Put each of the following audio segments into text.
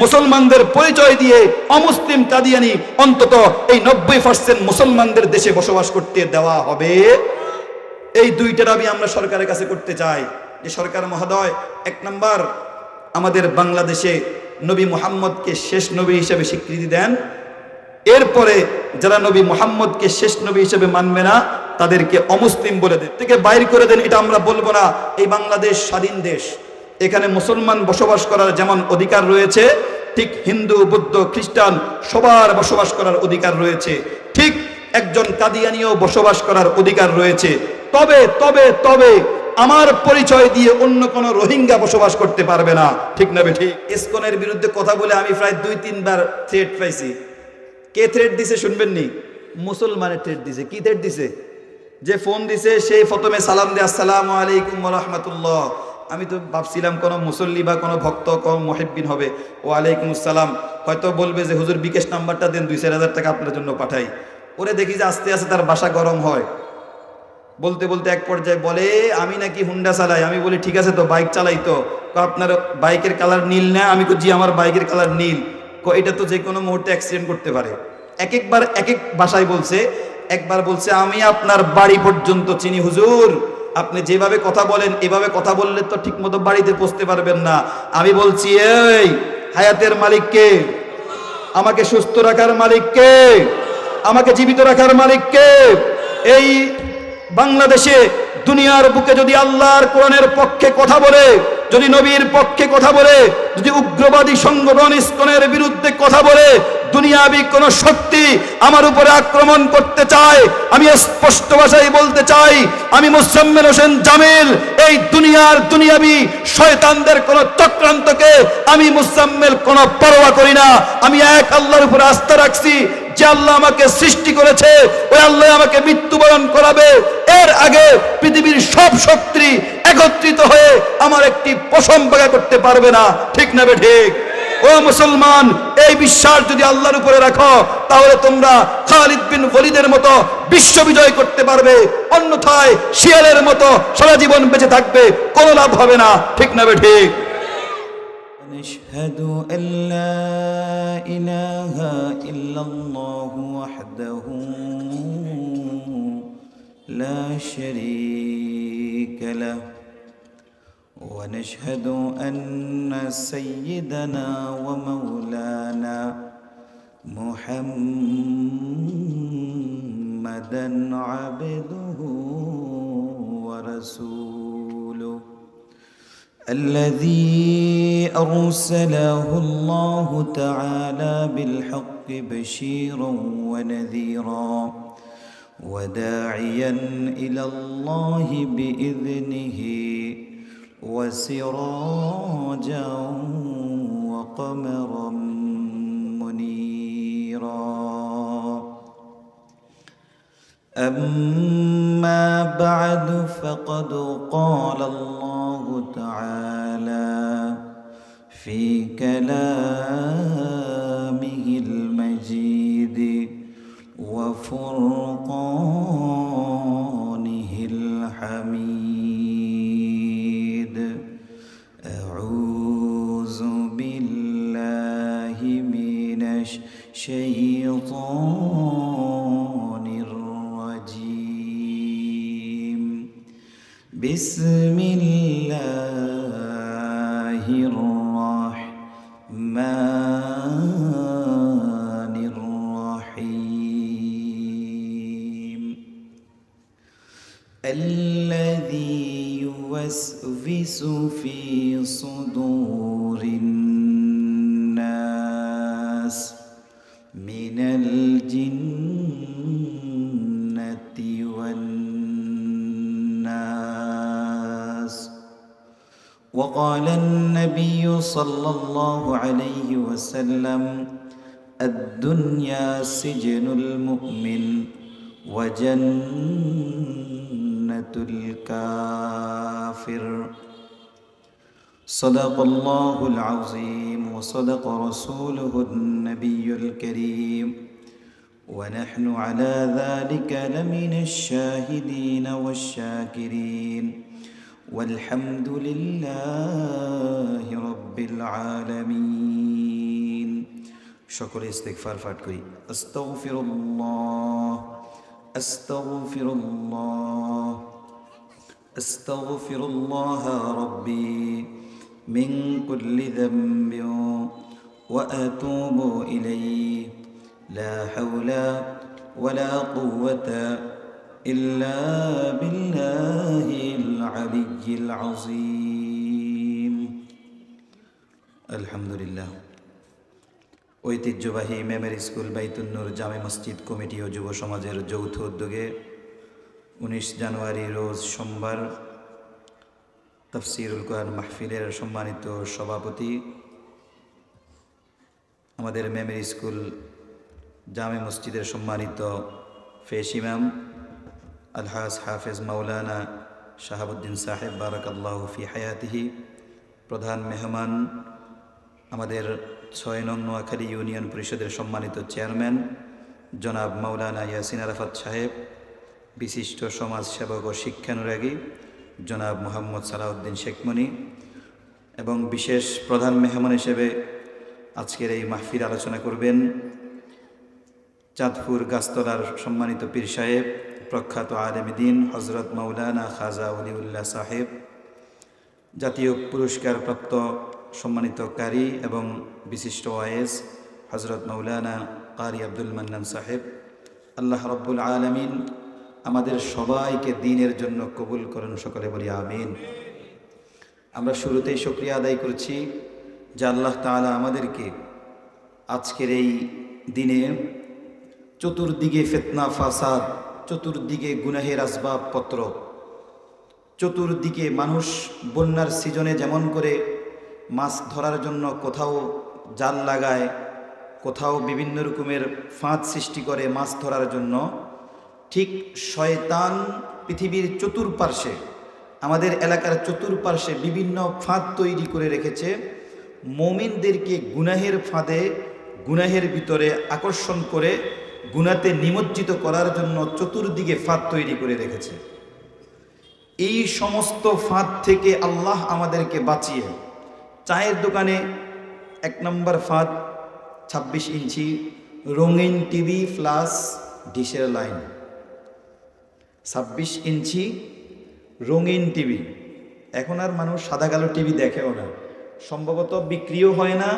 মুসলমানদের পরিচয় দিয়ে অমুসলিম কাদিয়ানি অন্তত এই 90% মুসলমানদের দেশে বসবাস করতে দেওয়া হবে। এই দুইটা দাবি আমরা সরকারের কাছে করতে চাই যে সরকার মহোদয়, এক নাম্বার আমাদের বাংলাদেশে নবী মুহাম্মদকে শেষ নবী হিসেবে স্বীকৃতি দেন, এরপরে যারা নবী মুহাম্মদকে শেষ নবী হিসেবে মানবে না তাদেরকে অমুসলিম বলে দেন, থেকে বাইর করে দেন। এটা আমরা বলবো না। এই বাংলাদেশ স্বাধীন দেশ, এখানে মুসলমান বসবাস করার যেমন অধিকার রয়েছে, ঠিক হিন্দু, বৌদ্ধ, খ্রিস্টান সবার বসবাস করার অধিকার রয়েছে, ঠিক একজন কাদিয়ানিও বসবাস করার অধিকার রয়েছে। তবে তবে তবে আমার পরিচয় দিয়ে অন্য কোন রোহিঙ্গা বসবাস করতে পারবে না। ঠিক না বে ঠিক? ইসকনের বিরুদ্ধে কথা বলে আমি প্রায় 2-3 বার থ্রেট পাইছি। কে থ্রেট দিছে শুনবেন নি? মুসলমানের থ্রেট দিছে। কি থ্রেট দিছে? যে ফোন দিছে সেই প্রথমে সালাম দিয়ে আসসালামু আলাইকুম ওয়া রাহমাতুল্লাহ। আমি তো ভাবছিলাম কোন মুসল্লি বা কোন ভক্ত, কোন মুহিব্বিন হবে। ওয়ালাইকুম আসসালাম। হয়তো বলবে যে হুজুর বিকাশ নাম্বারটা দেন, 2-4 হাজার টাকা আপনার জন্য পাঠাই। ওরে দেখি যে আস্তে আস্তে তার বাসা গরম হয়। বলতে বলতে এক পর্যায়ে বলে আমি নাকি হুন্ডা চালাই। আমি বলি ঠিক আছে তো বাইক চালাই তো। আপনার বাইকের কালার নীল না? আমি জি আমার বাইকের কালার নীল। এটা তো যে কোনো মুহূর্তে অ্যাক্সিডেন্ট করতে পারে। এক একবার এক এক ভাষায় বলছে। একবার বলছে আমি আপনার বাড়ি পর্যন্ত চিনি হুজুর, আপনি যেভাবে কথা বলেন এভাবে কথা বললে তো ঠিক মতো বাড়িতে পৌঁছতে পারবেন না। আমি বলছি এই হায়াতের মালিক কে? আমাকে সুস্থ রাখার মালিক কে? আমাকে জীবিত রাখার মালিক কে? এই বাংলাদেশে দুনিয়ার বুকে যদি আল্লাহর কোরআনের পক্ষে কথা বলে, যদি নবীর পক্ষে কথা বলে, যদি উগ্রবাদী সংগঠন ইসকনের বিরুদ্ধে কথা বলে, দুনিয়াবি কোন শক্তি আমার উপরে আক্রমণ করতে চায়, আমি স্পষ্ট ভাষায় বলতে চাই, আমি মোজাম্মেল হোসেন জামিল এই দুনিয়ার দুনিয়াবি শয়তানদের কোন চক্রান্তকে আমি মোজাম্মেল কোন পরোয়া করি না। আমি এক আল্লাহর উপরে আস্থা রাখছি। যে আল্লাহ আমাকে সৃষ্টি করেছে ওই আল্লাহ আমাকে মৃত্যুবরণ করাবে। এর আগে পৃথিবীর সব শক্তি একত্রিত হয়ে আমার একটি পশম বাগা করতে পারবে না। ঠিক না বে ঠিক? ও মুসলমান, এই বিশ্বাস যদি আল্লাহর উপরে রাখো তাহলে তোমরা খালিদ বিন ওয়ালিদের মতো বিশ্ব বিজয় করতে পারবে। অন্যথায় শিয়ালের মতো সারা জীবন বেঁচে থাকবে, কোনো লাভ হবে না। ঠিক না বে ঠিক? نشهد أن لا إله إلا الله وحده لا شريك له ونشهد أن سيدنا ومولانا محمدا عبده ورسوله الذي أرسله الله تعالى بالحق بشيرا ونذيرا وداعيا إلى الله بإذنه وسراجا وقمرا منيرا. أما بعد فقد قال الله تعالى في كلامه المجيد وفرقانه الحميد. أعوذ بالله من الشيطان الرجيم. بسم الله الرحمن الرحيم. الذي يوسوس في صدور الناس من الجنة والناس. وقال النبي صلى الله عليه وسلم الدنيا سجن المؤمن وجنة الكافر. صدق الله العظيم وصدق رسوله النبي الكريم ونحن على ذلك لمن الشاهدين والشاكرين والحمد لله رب العالمين. সকলে ইস্তেগফার পাঠ করি। আস্তাগফিরুল্লাহ, আস্তাগফিরুল্লাহ, আস্তাগফিরুল্লাহ রাব্বি মিন কুল্লি যামবিন ওয়া আতুবু ইলাইহি লা হাওলা ওয়ালা কুওয়াতা ইল্লা বিল্লাহিল আলিয়্যিল আযীম। আলহামদুলিল্লাহ। ঐতিহ্যবাহী মেমরি স্কুল বাইতুন নূর জামে মসজিদ কমিটি ও যুব সমাজের যৌথ উদ্যোগে 19 জানুয়ারি রোজ সোমবার তাফসীরুল কোরআন মাহফিলের সম্মানিত সভাপতি, আমাদের মেমরি স্কুল জামে মসজিদের সম্মানিত ফেশ ইমাম আলহাজ হাফেজ মাওলানা শাহাবুদ্দিন সাহেব বারাকাল্লাহু ফি হায়াতিহি, প্রধান মেহমান আমাদের 6 নং নোয়াখালী ইউনিয়ন পরিষদের সম্মানিত চেয়ারম্যান জনাব মাওলানা ইয়াসিন আরাফাত সাহেব, বিশিষ্ট সমাজ সেবক ও শিক্ষানুরাগী জনাব মোহাম্মদ সালাউদ্দিন শেখমনি, এবং বিশেষ প্রধান মেহমান হিসেবে আজকের এই মাহফিল আলোচনা করবেন চাঁদপুর গাছতলার সম্মানিত পীর সাহেব, প্রখ্যাত আলেমে দ্বীন হযরত মাওলানা খাজা ওলিউল্লাহ সাহেব, জাতীয় পুরস্কার প্রাপ্ত সম্মানিত কারি এবং বিশিষ্ট ওয়াইজ হযরত মাওলানা কারি আব্দুল মান্নান সাহেব। আল্লাহ রাব্বুল আলামিন আমাদের সবাইকে দ্বীনের জন্য কবুল করুন, সকলে বলি আমিন। আমরা শুরুতেই শুকরিয়া আদায় করছি যে আল্লাহ তাআলা আমাদেরকে আজকের এই দিনে চতুর্দিকে ফিতনা ফাসাদ, চতুর্দিকে গুনাহের আসবাবপত্র, চতুর্দিকে মানুষ বন্যার সিজনে যেমন করে মাছ ধরার জন্য কোথাও জাল লাগায়, কোথাও বিভিন্ন রকমের ফাঁদ সৃষ্টি করে মাছ ধরার জন্য, ঠিক শয়তান পৃথিবীর চতুর্পার্শ্বে, আমাদের এলাকার চতুর্পার্শ্বে বিভিন্ন ফাঁদ তৈরি করে রেখেছে মুমিনদেরকে গুনাহের ফাঁদে, গুনাহের ভিতরে আকর্ষণ করে গুনাতে নিমজ্জিত করার জন্য চতুর্দিকে ফাঁদ তৈরি করে রেখেছে। এই সমস্ত ফাঁদ থেকে আল্লাহ আমাদেরকে বাঁচিয়ে, চায়ের দোকানে 1 নম্বর ফাঁদ 26 ইঞ্চি রঙিন টিভি প্লাস ডিশের লাইন, 26 ইঞ্চি রঙিন টিভি। এখন আর মানুষ সাদা কালো টিভি দেখেও না, সম্ভবত বিক্রিও হয় না,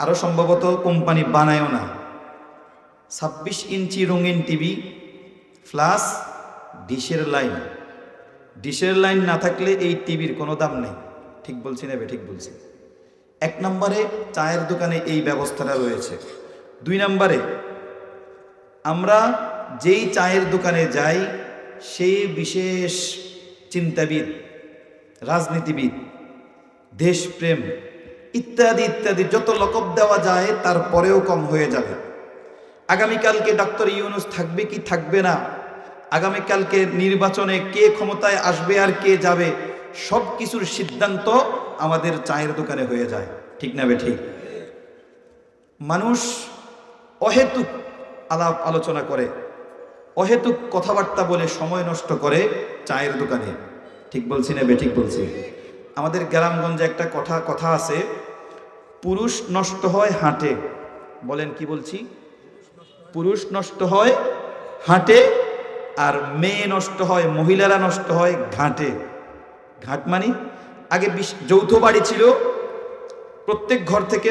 আরও সম্ভবত কোম্পানি বানায়ও না। 26 ইঞ্চি রঙিন টিভি প্লাস ডিশের লাইন। ডিশের লাইন না থাকলে এই টিভির কোনো দাম নেই। ঠিক বলছি না? ঠিক বলছি। 1 নম্বরে চায়ের দোকানে এই ব্যবস্থাটা রয়েছে। 2 নম্বরে আমরা যেই চায়ের দোকানে যাই সেই বিশেষ চিন্তাবিদ, রাজনীতিবিদ, দেশপ্রেম ইত্যাদি ইত্যাদি যত লকব দেওয়া যায় তারপরেও কম হয়ে যাবে। আগামীকালকে ডক্টর ইউনূস থাকবে কি থাকবে না, আগামীকালকে নির্বাচনে কে ক্ষমতায় আসবে আর কে যাবে, সব কিছুর সিদ্ধান্ত আমাদের চায়ের দোকানে হয়ে যায়। ঠিক না ঠিক? মানুষ অহেতুক আলাপ আলোচনা করে, অহেতুক কথাবার্তা বলে সময় নষ্ট করে চায়ের দোকানে। ঠিক বলছি না? ঠিক বলছি। আমাদের গ্রামগঞ্জে একটা কথা আছে, পুরুষ নষ্ট হয় হাটে। বলেন কি বলছি? পুরুষ নষ্ট হয় হাটে, আর মেয়ে নষ্ট হয়, মহিলারা নষ্ট হয় ঘাটে। ঘাট মানে আগে যৌথ বাড়ি ছিল, প্রত্যেক ঘর থেকে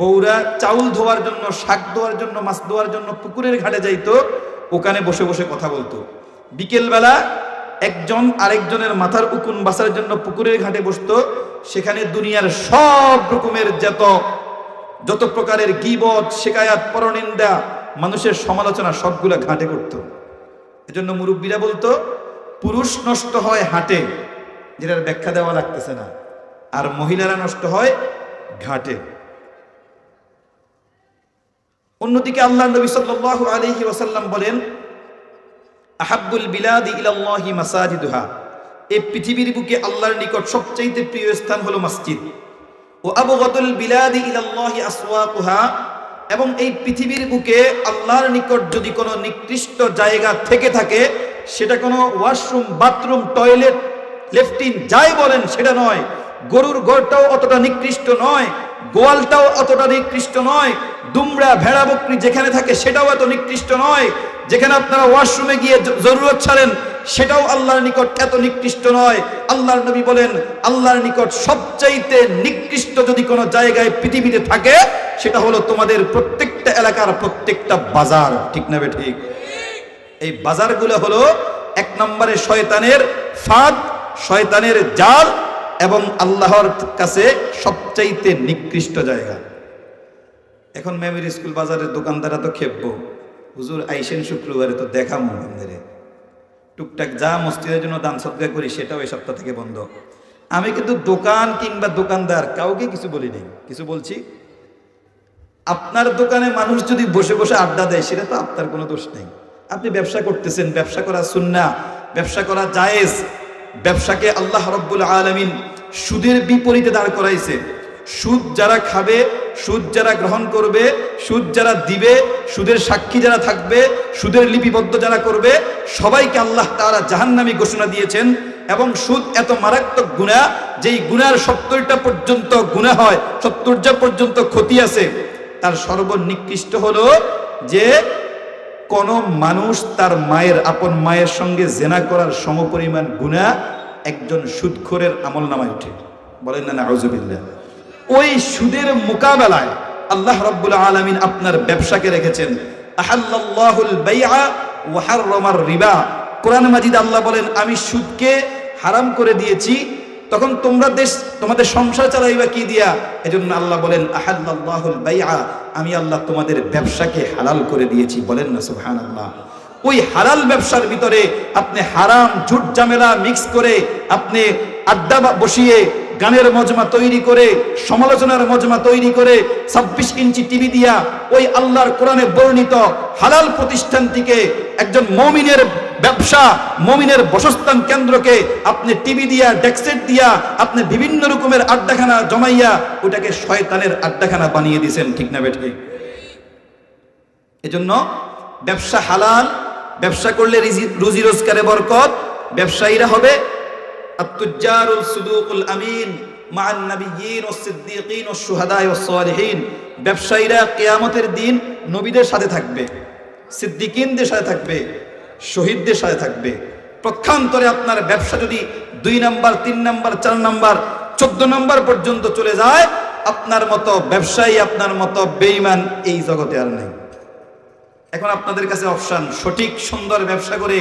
বউরা চাউল ধোয়ার জন্য, শাক ধোয়ার জন্য, মাছ ধোয়ার জন্য পুকুরের ঘাটে যাইতো, ওখানে বসে বসে কথা বলতো। বিকেলবেলা একজন আরেকজনের মাথার উকুন বাসার জন্য পুকুরের ঘাটে বসতো, সেখানে দুনিয়ার সব রকমের যত প্রকারের গীবত, শিকায়াত, পরনিন্দা, মানুষের সমালোচনা সবগুলা ঘাটে করত। এজন্য মুরব্বীরা বলতো পুরুষ নষ্ট হয় হাটে, যেটার ব্যাখ্যা দেওয়া লাগতেছে না, আর মহিলারা নষ্ট হয় ঘাটে। অন্যদিকে আল্লাহ নবী সাল্লাল্লাহু আলাইহি ওয়াসাল্লাম বলেন, আহাব্বুল বিলাদি ইলাল্লাহি মাসাজিদুহা, এই পৃথিবীর বুকে আল্লাহর নিকট সবচাইতে প্রিয় স্থান হলো মসজিদ। ও আবগাদুল বিলাদি ইলাল্লাহি আসওয়াকুহা, এবং এই পৃথিবীর বুকে আল্লাহর নিকট যদি কোনো নিকৃষ্ট জায়গা থেকে থাকে, সেটা কোনো ওয়াশরুম, বাথরুম, টয়লেট, লেফটিন যাই বলেন সেটা নয়, গরুর ঘরটাও অতটা নিকৃষ্ট নয়, গোয়ালটাও অতটা নিকৃষ্ট নয়, দুমড়া ভেড়া বকরি যেখানে থাকে সেটাও এত নিকৃষ্ট নয়, যেখানে আপনারা ওয়াশরুমে গিয়ে জরুরত ছাড়েন সেটাও আল্লাহর নিকট এত নিকৃষ্ট নয়। আল্লাহর নবী বলেন, আল্লাহর নিকট সবচাইতে নিকৃষ্ট যদি কোনো জায়গায় পৃথিবীতে থাকে সেটা হলো তোমাদের প্রত্যেকটা এলাকার প্রত্যেকটা বাজার। ঠিক না বে ঠিক? এই বাজারগুলো হলো এক নম্বরে শয়তানের ফাঁদ, শয়তানের জাল এবং আল্লাহর কাছে সবচাইতে নিকৃষ্ট জায়গা। এখন মেমোরি স্কুল বাজারের দোকানদাররা তো খেপবো, হুজুর আইসেন শুক্রবারে তো দেখামো আমাদের টুকটাক যা মসজিদের জন্য দান সদকা করি সেটাও এই সপ্তাহ থেকে বন্ধ। আমি কিন্তু দোকান কিংবা দোকানদার কাউকে কিছু বলিনি, কিছু বলছি। আপনার দোকানে মানুষ যদি বসে বসে আড্ডা দেয় সেটা তো আপনার কোনো দোষ নেই। আপনি ব্যবসা করতেছেন, ব্যবসা করা সুন্নাহ, ব্যবসা করা জায়েজ। ব্যবসাকে আল্লাহ রাব্বুল আলামিন সুদের বিপরীতে দাঁড় করাইছে। সুদ যারা খাবে, সুদ যারা গ্রহণ করবে, সুদ যারা দিবে, সুদের সাক্ষী যারা থাকবে, সুদের লিপিবদ্ধ যারা করবে, সবাইকে আল্লাহ তাআলা জাহান্নামী ঘোষণা দিয়েছেন। এবং সুদ এত মারাত্মক গুনাহ, যেই গুনার 70টা পর্যন্ত গুনাহ হয়, 70টা পর্যন্ত ক্ষতি আছে। তার সর্বনিকৃষ্ট হলো যে কোন মানুষ তার মায়ের, আপন মায়ের সঙ্গে জেনা করার সমপরিমাণ গুনাহ একজন সুদখোরের আমলনামায় ওঠে। বলেন না নাউযুবিল্লাহ। ওই সুদের মোকাবেলায় আল্লাহ রাব্বুল আলামিন আপনার ব্যবসাকে রেখেছেন। আহাল্লাল্লাহুল বাইআ ওয়া হাররামার রিবা। কোরআন মাজিদ আল্লাহ বলেন, আমি সুদকে হারাম করে দিয়েছি, তখন তোমরা তোমাদের সংসার চালাইবা কি দিয়া? এজন্য আল্লাহ বলেন আহাল্লাল্লাহুল বাইআ, আমি আল্লাহ তোমাদের ব্যবসাকে হালাল করে দিয়েছি। বলেন না সুবহানাল্লাহ। ওই হালাল ব্যবসার ভিতরে আপনি হারাম ঝুট ঝামেলা মিক্স করে, আপনি আড্ডা বসিয়ে, গানের মজমা তৈরি করে, সমালোচনার মজমা তৈরি করে, 26 ইঞ্চি টিভি দিয়া ওই আল্লাহর কোরআনে বর্ণিত হালাল প্রতিষ্ঠানটিকে, একজন মুমিনের ব্যবসা, মুমিনের বসস্থান কেন্দ্রকে আপনি টিভি দিয়া, ডেস্কসেট দিয়া, আপনি বিভিন্ন রকমের আড্ডাখানা জমাইয়া ওটাকে শয়তানের আড্ডাখানা বানিয়ে দিয়েছেন। ঠিক না বেঠিক? এজন্য ব্যবসা হালাল, ব্যবসা করলে রুজি রোজগারে বরকত। ব্যবসায়ীরা হবে আত-তুজ্জারুল সুদুকুল আমিন মা'আন নাবিয়্যিন ওয়াস সিদ্দীকিন ওয়াস শুহাদায়ে ওয়াস সালিহিন। ব্যবসায়ীরা কিয়ামতের দিন নবীদের সাথে থাকবে, সিদ্দীকিনদের সাথে থাকবে, শহীদদের সাথে থাকবে। পক্ষান্তরে আপনার ব্যবসা যদি 2 নাম্বার, 3 নাম্বার, 4 নাম্বার, 14 নাম্বার পর্যন্ত চলে যায়, আপনার মতো ব্যবসায়ী, আপনার মতো বেঈমান এই জগতে আর নেই। এখন আপনাদের কাছে অপশন, সঠিক সুন্দর ব্যবসা করে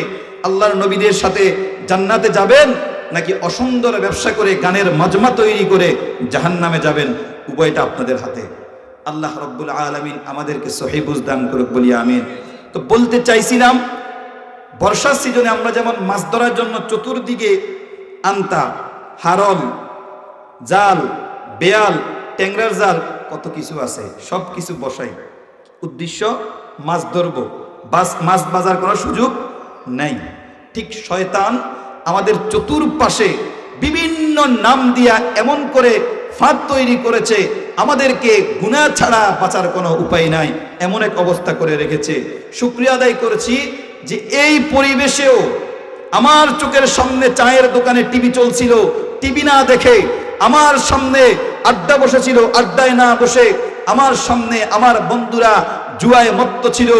আল্লাহর নবীদের সাথে জান্নাতে যাবেন, নাকি অসুন্দর ব্যবসা করে গানের মজমা তৈরি করে জাহান্নামে যাবেন। উভয়টা আপনাদের হাতে। আল্লাহ রাব্বুল আলামিন আমাদেরকে সহিহ বুঝ দান করুক, বলি আমিন। তো বলতে চাইছিলাম, বর্ষার সিজনে আমরা যেমন মাছ ধরার জন্য চতুর্দিকে আন্তা, হারল, জাল, বেয়াল, ট্যাংরার জাল, কত কিছু আছে, সব কিছু বসাই। উদ্দেশ্য মাছ ধরবো, মাছ বাজার করার সুযোগ নাই। ঠিক শয়তান আমাদের চতুর্পাশে বিভিন্ন নাম দিয়া এমন করে ফাঁদ তৈরি করেছে, আমাদেরকে গুনাহ ছাড়া বাঁচার কোনো উপায় নাই, এমন এক অবস্থা করে রেখেছে। শুকরিয়া আদায় করেছি যে এই পরিবেশেও আমার চোখের সামনে চায়ের দোকানে টিভি চলছিল, টিভি না দেখে আমার সামনে আড্ডা বসেছিল, আড্ডায় না বসে আমার সামনে আমার বন্ধুরা জুয়ায় মত্ত ছিল,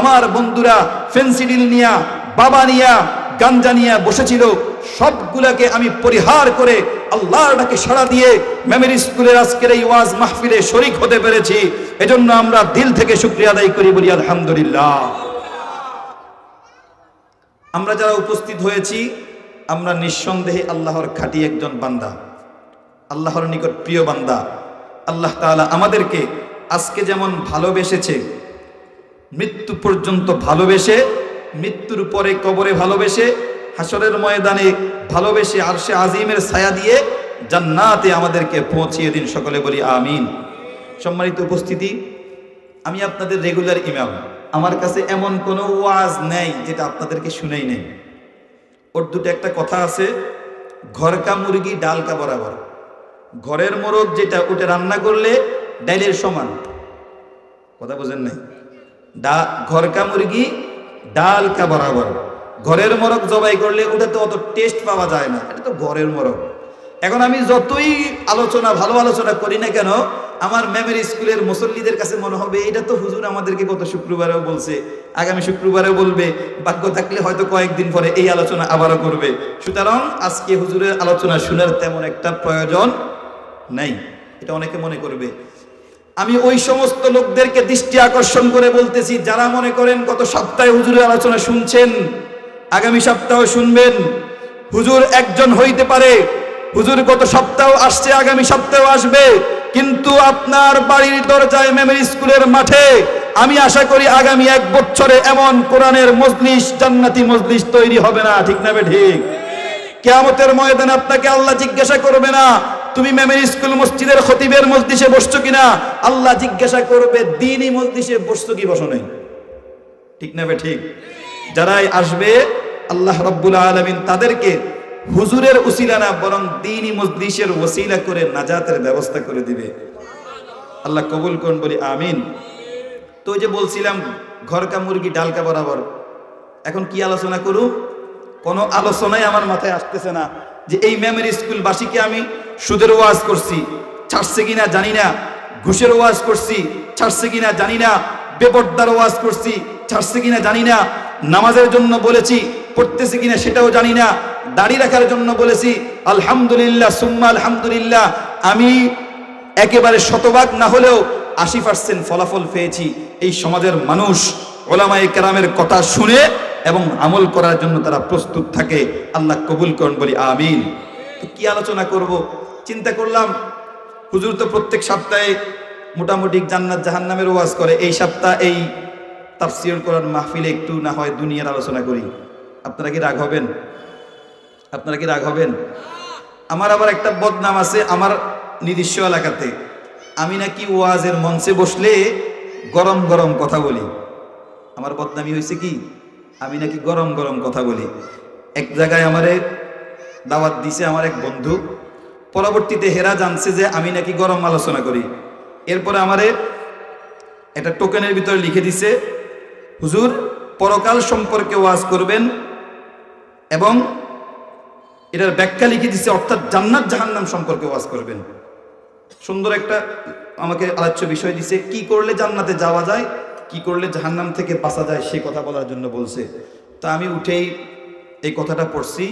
আমার বন্ধুরা ফেন্সিডিল নিয়া, বাবা নিয়া, গাঞ্জা নিয়া বসেছিল। সবগুলাকে আমি পরিহার করে আল্লাহর ডাকে সাড়া দিয়ে মেমোরি স্কুলের আজকের এই ওয়াজ মাহফিলে শরীক হতে পেরেছি। এজন্য আমরা দিল থেকে শুকরিয়া আদায় করি, বলি আলহামদুলিল্লাহ। আমরা যারা উপস্থিত হয়েছি, আমরা নিঃসন্দেহে আল্লাহর খাঁটি একজন বান্দা, আল্লাহর নিকট প্রিয় বান্দা। আল্লাহ তাআলা আমাদেরকে আজকে যেমন ভালোবেসেছে, মৃত্যু পর্যন্ত ভালোবেসে, মৃত্যুর পরে কবরে ভালোবেসে, হাসরের ময়দানে ভালোবেসে, আরশে আজিমের ছায়া দিয়ে জান্নাতে আমাদেরকে পৌঁছিয়ে দিন। সকলে বলি আমিন। সম্মানিত উপস্থিতি, আমি আপনাদের রেগুলার ইমাম। আমার কাছে এমন কোনো ওয়াজ নেই যেটা আপনাদেরকে শুনেই নেই। উর্দুতে একটা কথা আছে, ঘর কা মুরগি ডাল কা বরাবর। ঘরের মোরগ যেটা, ওটা রান্না করলে ডালের সমান। কথা বোঝেন নাই? ঘর কা মুরগি ডাল কা বরাবর। ঘরের মোরগ জবাই করলে ওটা তো অত টেস্ট পাওয়া যায় না, এটা তো ঘরের মোরগ। এখন আমি যতই আলোচনা, ভালো আলোচনা করি না কেন, আমার মেমরি স্কুলের মুসল্লিদের কাছে মনে হবে এটা তো হুজুর আমাদেরকে গত শুক্রবারেও বলছে, আগামী শুক্রবারেও বলবে, ভাগ্য থাকলে হয়তো কয়েকদিন পরে এই আলোচনা আবারও করবে। সুতরাং আজকে হুজুরের আলোচনা শোনার তেমন একটা প্রয়োজন নাই, এটা অনেকে মনে করবে। আমি ওই সমস্ত লোকদেরকে দৃষ্টি আকর্ষণ করে বলতেছি যারা মনে করেন গত সপ্তাহে হুজুরের আলোচনা শুনছেন, আগামী সপ্তাহ শুনবেন। হুজুর একজন হইতে পারে, হুজুর গত সপ্তাহ আসছে, আগামী সপ্তাহ আসবে, কিন্তু আপনার বাড়ির দরজায় মেমরি স্কুলের মাঠে আমি আশা করি আগামী 1 বছরে এমন কোরআনের মজলিস, জান্নাতি মজলিস তৈরি হবে না। ঠিক না ঠিক? কিয়ামতের ময়দানে আপনাকে আল্লাহ জিজ্ঞাসা করবে না তুমি মেমরি স্কুল মসজিদের খতিবের মজলিসে বসছো কিনা, আল্লাহ জিজ্ঞাসা করবে দ্বীনি মজলিসে বসছো কি বসো নাই। ঠিক না ঠিক? যারাই আসবে আল্লাহ রাব্বুল আলামিন তাদেরকে হুজুরের উসিলা না বরং দ্বীনি মজলিসের ওসিলা করে নাজাতের ব্যবস্থা করে দিবে। আল্লাহ কবুল করুন, বলি আমিন। তো ওই যে বলছিলাম ঘরকা মুরগি ডালকা বরাবর, এখন কি আলোচনা করুন? কোনো আলোচনাই আমার মাথায় আসতেছে না যে এই মেমরি স্কুল বাসীকে আমি সুদের ওয়াজ করছি, ছাড়ছে কিনা জানি না, ঘুষের ওয়াজ করছি, ছাড়ছে কিনা জানি না, বেপরদার ওয়াজ করছি, ছাড়ছে কিনা জানি না, নামাজের জন্য বলেছি, পড়তেছে কিনা সেটাও জানি না, দাড়ি রাখার জন্য বলেছি, আলহামদুলিল্লাহ সুম্মা আলহামদুলিল্লাহ, আমি একেবারে শতভাগ না হলেও 80% ফলাফল পেয়েছি। এই সমাজের মানুষ ওলামায়ে কেরামের কথা শুনে এবং আমল করার জন্য তারা প্রস্তুত থাকে। আল্লাহ কবুল করুন, বলি আমিন। তো কি আলোচনা করব চিন্তা করলাম, হুজুর তো প্রত্যেক সপ্তাহে মোটামুটি জান্নাত জাহান্নামের ওয়াজ করে, এই সপ্তাহ এই তাফসীর কোরআন মাহফিলে একটু না হয় দুনিয়ার আলোচনা করি। আপনারা কি রাগ হবেন? আপনারা কি রাগ হবেন? আমার আবার একটা বদনাম আছে আমার নিজস্ব এলাকাতে, আমি নাকি ওয়াজের মঞ্চে বসলে গরম গরম কথা বলি। আমার বদনামি হয়েছে কি, আমি নাকি গরম গরম কথা বলি। এক জায়গায় আমারে দাওয়াত দিছে আমার এক বন্ধু, পরবর্তীতে হেরা জানছে যে আমি নাকি গরম আলোচনা করি। এরপরে আমারে একটা টোকেনের ভিতরে লিখে দিছে, হুজুর পরকাল সম্পর্কে ওয়াজ করবেন, এবং এটার ব্যাখ্যা লিখে দিছে, অর্থাৎ জান্নাত জাহান্নাম সম্পর্কে ওয়াজ করবেন। সুন্দর একটা আমাকে আলোচ্য বিষয় দিছে, কি করলে জান্নাতে যাওয়া যায়, কি করলে জাহান্নাম থেকে বাঁচা যায় সে কথা বলার জন্য বলছে। তা আমি উঠেই এই কথাটা পড়ছি।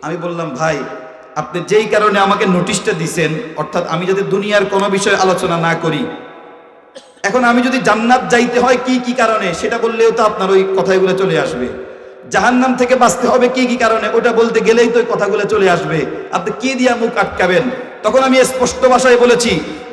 আমি বললাম, ভাই আপনি যেই কারণে আমাকে নোটিশটা দিছেন, অর্থাৎ আমি যদি দুনিয়ার কোনো বিষয় আলোচনা না করি, এখন আমি যদি জান্নাত যাইতে হয় কি কি কারণে সেটা বললেও তো আপনার ওই কথাগুলো চলে আসবে। জাহান্নাম থেকে বাঁচতে হবে কি কি কারণে ওটা বলতে গেলেই তো ওই কথাগুলো চলে আসবে। আপনি কি দিয়া মুখ আটকাবেন? তখন আমি স্পষ্ট ভাষায় বলেছি,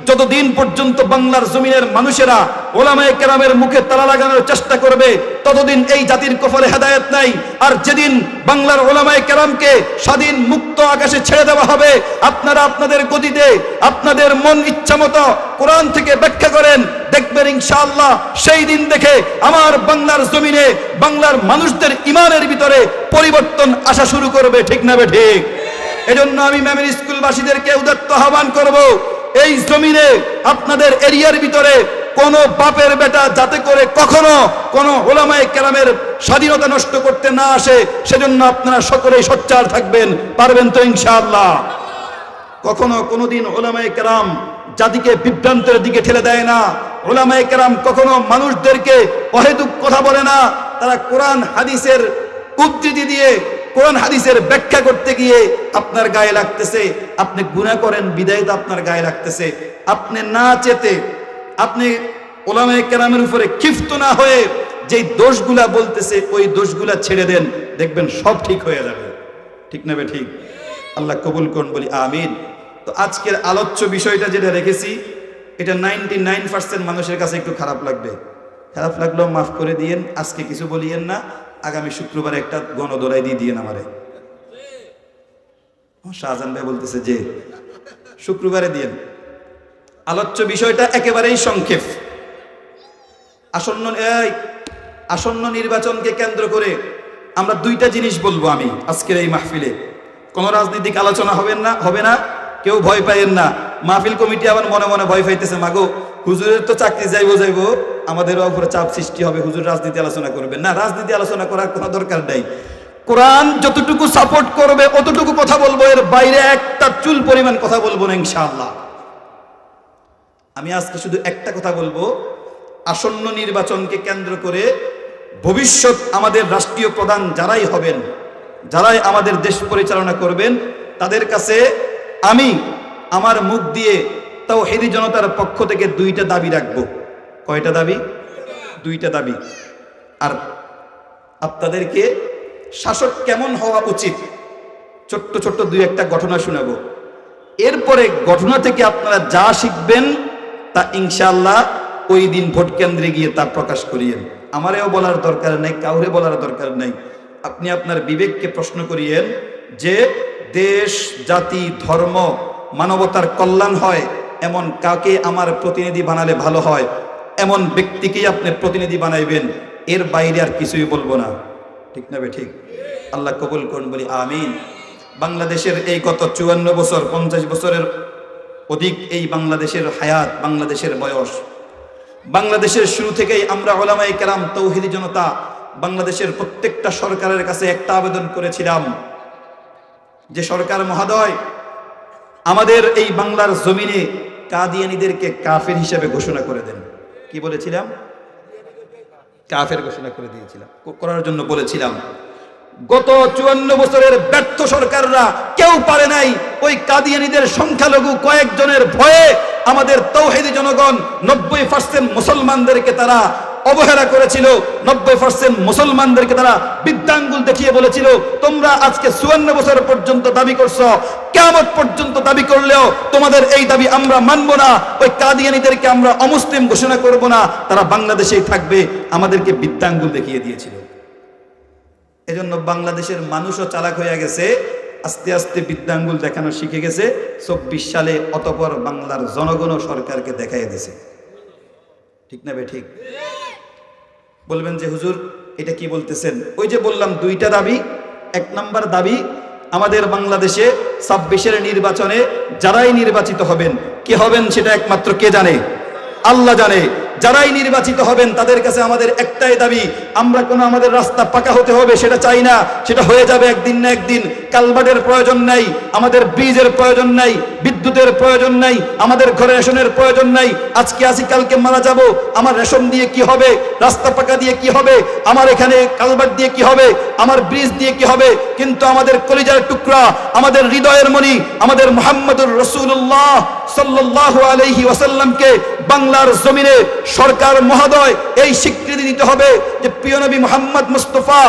যতদিন পর্যন্ত বাংলার জমিনের মানুষেরা ওলামায়ে কেরামের মুখে তালা লাগানোর চেষ্টা করবে ততদিন এই জাতির কপালে হেদায়েত নাই। আর যেদিন বাংলার ওলামায়ে কেরামকে স্বাধীন মুক্ত আকাশে ছেড়ে দেওয়া হবে, আপনারা আপনাদের গতিতে আপনাদের মন ইচ্ছা মতো কোরআন থেকে ব্যাখ্যা করেন, দেখবেন ইনশাআল্লাহ সেই দিন দেখে আমার বাংলার জমিনে বাংলার মানুষদের ইমানের ভিতরে পরিবর্তন আসা শুরু করবে। ঠিক না ঠিক? এজন্য আমি মেমরি স্কুলবাসীদেরকে উদাত্ত আহ্বান করব, এই জমিনে আপনাদের এরিয়ার ভিতরে কোন বাপের বেটা যাতে করে কখনো কোন ওলামায়ে কেরামের স্বাধীনতা নষ্ট করতে না আসে, সেজন্য আপনারা সকলেই সোচ্চার থাকবেন। পারবেন তো ইনশাআল্লাহ? কখনো কোনোদিন ওলামায়ে কেরাম জাতিকে বিভ্রান্তের দিকে ঠেলে দেয় না। ওলামায়ে কেরাম কখনো মানুষদেরকে অহেতুক কথা বলে না। তারা কোরআন হাদিসের উদ্ধৃতি দিয়ে, কোরআন হাদিসের ব্যাখ্যা করতে গিয়ে আপনার গায়ে লাগতেছে, আপনি গুনাহ করেন বিদায় তো আপনার গায়ে লাগতেছে। আপনি না চেতে, আপনি ওলামায়ে কেরামের উপরে ক্ষিপ্ত না হয়ে যেই দোষগুলা বলতেছে ওই দোষগুলা ছেড়ে দেন, দেখবেন সব ঠিক হয়ে যাবে। ঠিক না ঠিক? আল্লাহ কবুল করুন, বলি আমিন। তো আজকের আলোচ্য বিষয়টা যেটা রেখেছি, এটা 99% মানুষের কাছে একটু খারাপ লাগবে। খারাপ লাগলেও মাফ করে দিয়েন, আজকে কিছু বলিয়েন না, আগামী শুক্রবার একটা গণদোলাই দিয়ে দিয়েন আমারে। শাহজাহান ভাই বলতেছে যে শুক্রবারে দিয়েন। আলোচ্য বিষয়টা একেবারেই সংক্ষেপ। আসন্ন নির্বাচনকে কেন্দ্র করে আমরা দুইটা জিনিস বলবো আমি আজকের এই মাহফিলে। কোন রাজনৈতিক আলোচনা হবে না, কেউ ভয় পাইয়েন না। মাহফিল কমিটি আবার মনে মনে ভয় পাইতেছে, মাগো হুজুরের তো চাকরি যাইবো, আমাদেরও উপরে চাপ সৃষ্টি হবে, হুজুর রাজনীতি আলোচনা করবেন না। রাজনীতি আলোচনা করার কোনো দরকার নাই। কোরআন যতটুকু সাপোর্ট করবে অতটুকু কথা বলবো, এর বাইরে একটা চুল পরিমাণ কথা বলবো না ইনশাআল্লাহ। আমি আজকে শুধু একটা কথা বলবো, আসন্ন নির্বাচনকে কেন্দ্র করে ভবিষ্যৎ আমাদের রাষ্ট্রীয় প্রধান যারাই হবেন, যারাই আমাদের দেশ পরিচালনা করবেন, তাদের কাছে আমি আমার মুখ দিয়ে তাওহীদি জনতার পক্ষ থেকে দুইটা দাবি রাখবো। কয়টা দাবি? দুইটা দাবি। আর আপনাদেরকে শাসক কেমন হওয়া উচিত ছোট্ট ছোট্ট দুই একটা ঘটনা শোনাবো। এরপরে ঘটনা থেকে আপনারা যা শিখবেন তা ইনশাআল্লাহ ওই দিন ভোট কেন্দ্রে গিয়ে তা প্রকাশ করিয়েন। আমারেও বলার দরকার নেই, কাউরে বলার দরকার নেই। আপনি আপনার বিবেককে প্রশ্ন করিয়েন যে দেশ, জাতি, ধর্ম, মানবতার কল্যাণ হয় এমন কাকে আমার প্রতিনিধি বানালে ভালো হয়, এমন ব্যক্তিকেই আপনি প্রতিনিধি বানাইবেন। এর বাইরে আর কিছুই বলবো না। ঠিক না ঠিক? আল্লাহ কবুল করুন, বলি আমিন। বাংলাদেশের এই গত 54 বছর, 50 বছরের অধিক এই বাংলাদেশের হায়াত, বাংলাদেশের বয়স, বাংলাদেশের শুরু থেকেই আমরা উলামায়ে কেরাম, তাওহীদি জনতা বাংলাদেশের প্রত্যেকটা সরকারের কাছে একটা আবেদন করেছিলাম যে সরকার মহোদয়, আমাদের এই বাংলার জমিনে কাদিয়ানীদেরকে কাফের হিসেবে ঘোষণা করে দেন। কি বলেছিলাম? কাফের ঘোষণা করে দিয়েছিলাম, করার জন্য বলেছিলাম। গত 54 বছরের ব্যর্থ সরকাররা কেউ পারে নাই ওই কাদিয়ানীদের সংখ্যালঘু কয়েকজনের ভয়ে আমাদের তাওহীদি জনগণ 90% মুসলমানদেরকে তারা অবহেলা করেছিল। 90% মুসলমানদেরকে তারা বৃদ্ধাঙ্গুল দেখিয়ে বলেছিল, তোমরা আজকে 54 বছর পর্যন্ত দাবি করছো, কিয়ামত পর্যন্ত দাবি করলেও তোমাদের এই দাবি আমরা মানব না। ওই কাদিয়ানীদেরকে আমরা অমুসলিম ঘোষণা করব না, তারা বাংলাদেশেই থাকবে। আমাদেরকে বৃদ্ধাঙ্গুল দেখিয়ে দিয়েছিল। এজন্য বাংলাদেশের মানুষও চালাক হয়ে গেছে, আস্তে আস্তে বৃদ্ধাঙ্গুল দেখানো শিখে গেছে। 24 সালে অতঃপর বাংলার জনগণও সরকারকে দেখাই দিয়েছে। ঠিক না ঠিক? বলবেন যে হুজুর এটা কি বলতেছেন? ওই যে বললাম দুইটা দাবি। এক নাম্বার দাবি, আমাদের বাংলাদেশে 26-এর নির্বাচনে যারাই নির্বাচিত হবেন, কে হবেন সেটা একমাত্র কে জানে? আল্লাহ জানে। যারাই নির্বাচিত হবেন তাদের কাছে আমাদের একটাই দাবি, আমরা কোনো আমাদের রাস্তা পাকা হতে হবে সেটা চাই না, সেটা হয়ে যাবে একদিন না একদিন। কালভার্টের প্রয়োজন নাই, আমাদের ব্রিজের প্রয়োজন নাই, বিদ্যুতের প্রয়োজন নাই, আমাদের ঘরে রেশনের প্রয়োজন নাই। আজকে আসি কালকে মারা যাব, আমার রেশন দিয়ে কি হবে? রাস্তা পাকা দিয়ে কি হবে? আমার এখানে কালভার্ট দিয়ে কি হবে? আমার ব্রিজ দিয়ে কি হবে? কিন্তু আমাদের কলিজার টুকরা, আমাদের হৃদয়ের মণি, আমাদের মুহাম্মদুর রাসূলুল্লাহ সাল্লাল্লাহু আলাইহি ওয়াসাল্লামকে বাংলার জমিনে সরকার মহোদয় এই স্বীকৃতি দিতে হবে যে প্রিয় নবী মুহাম্মদ মুস্তাফা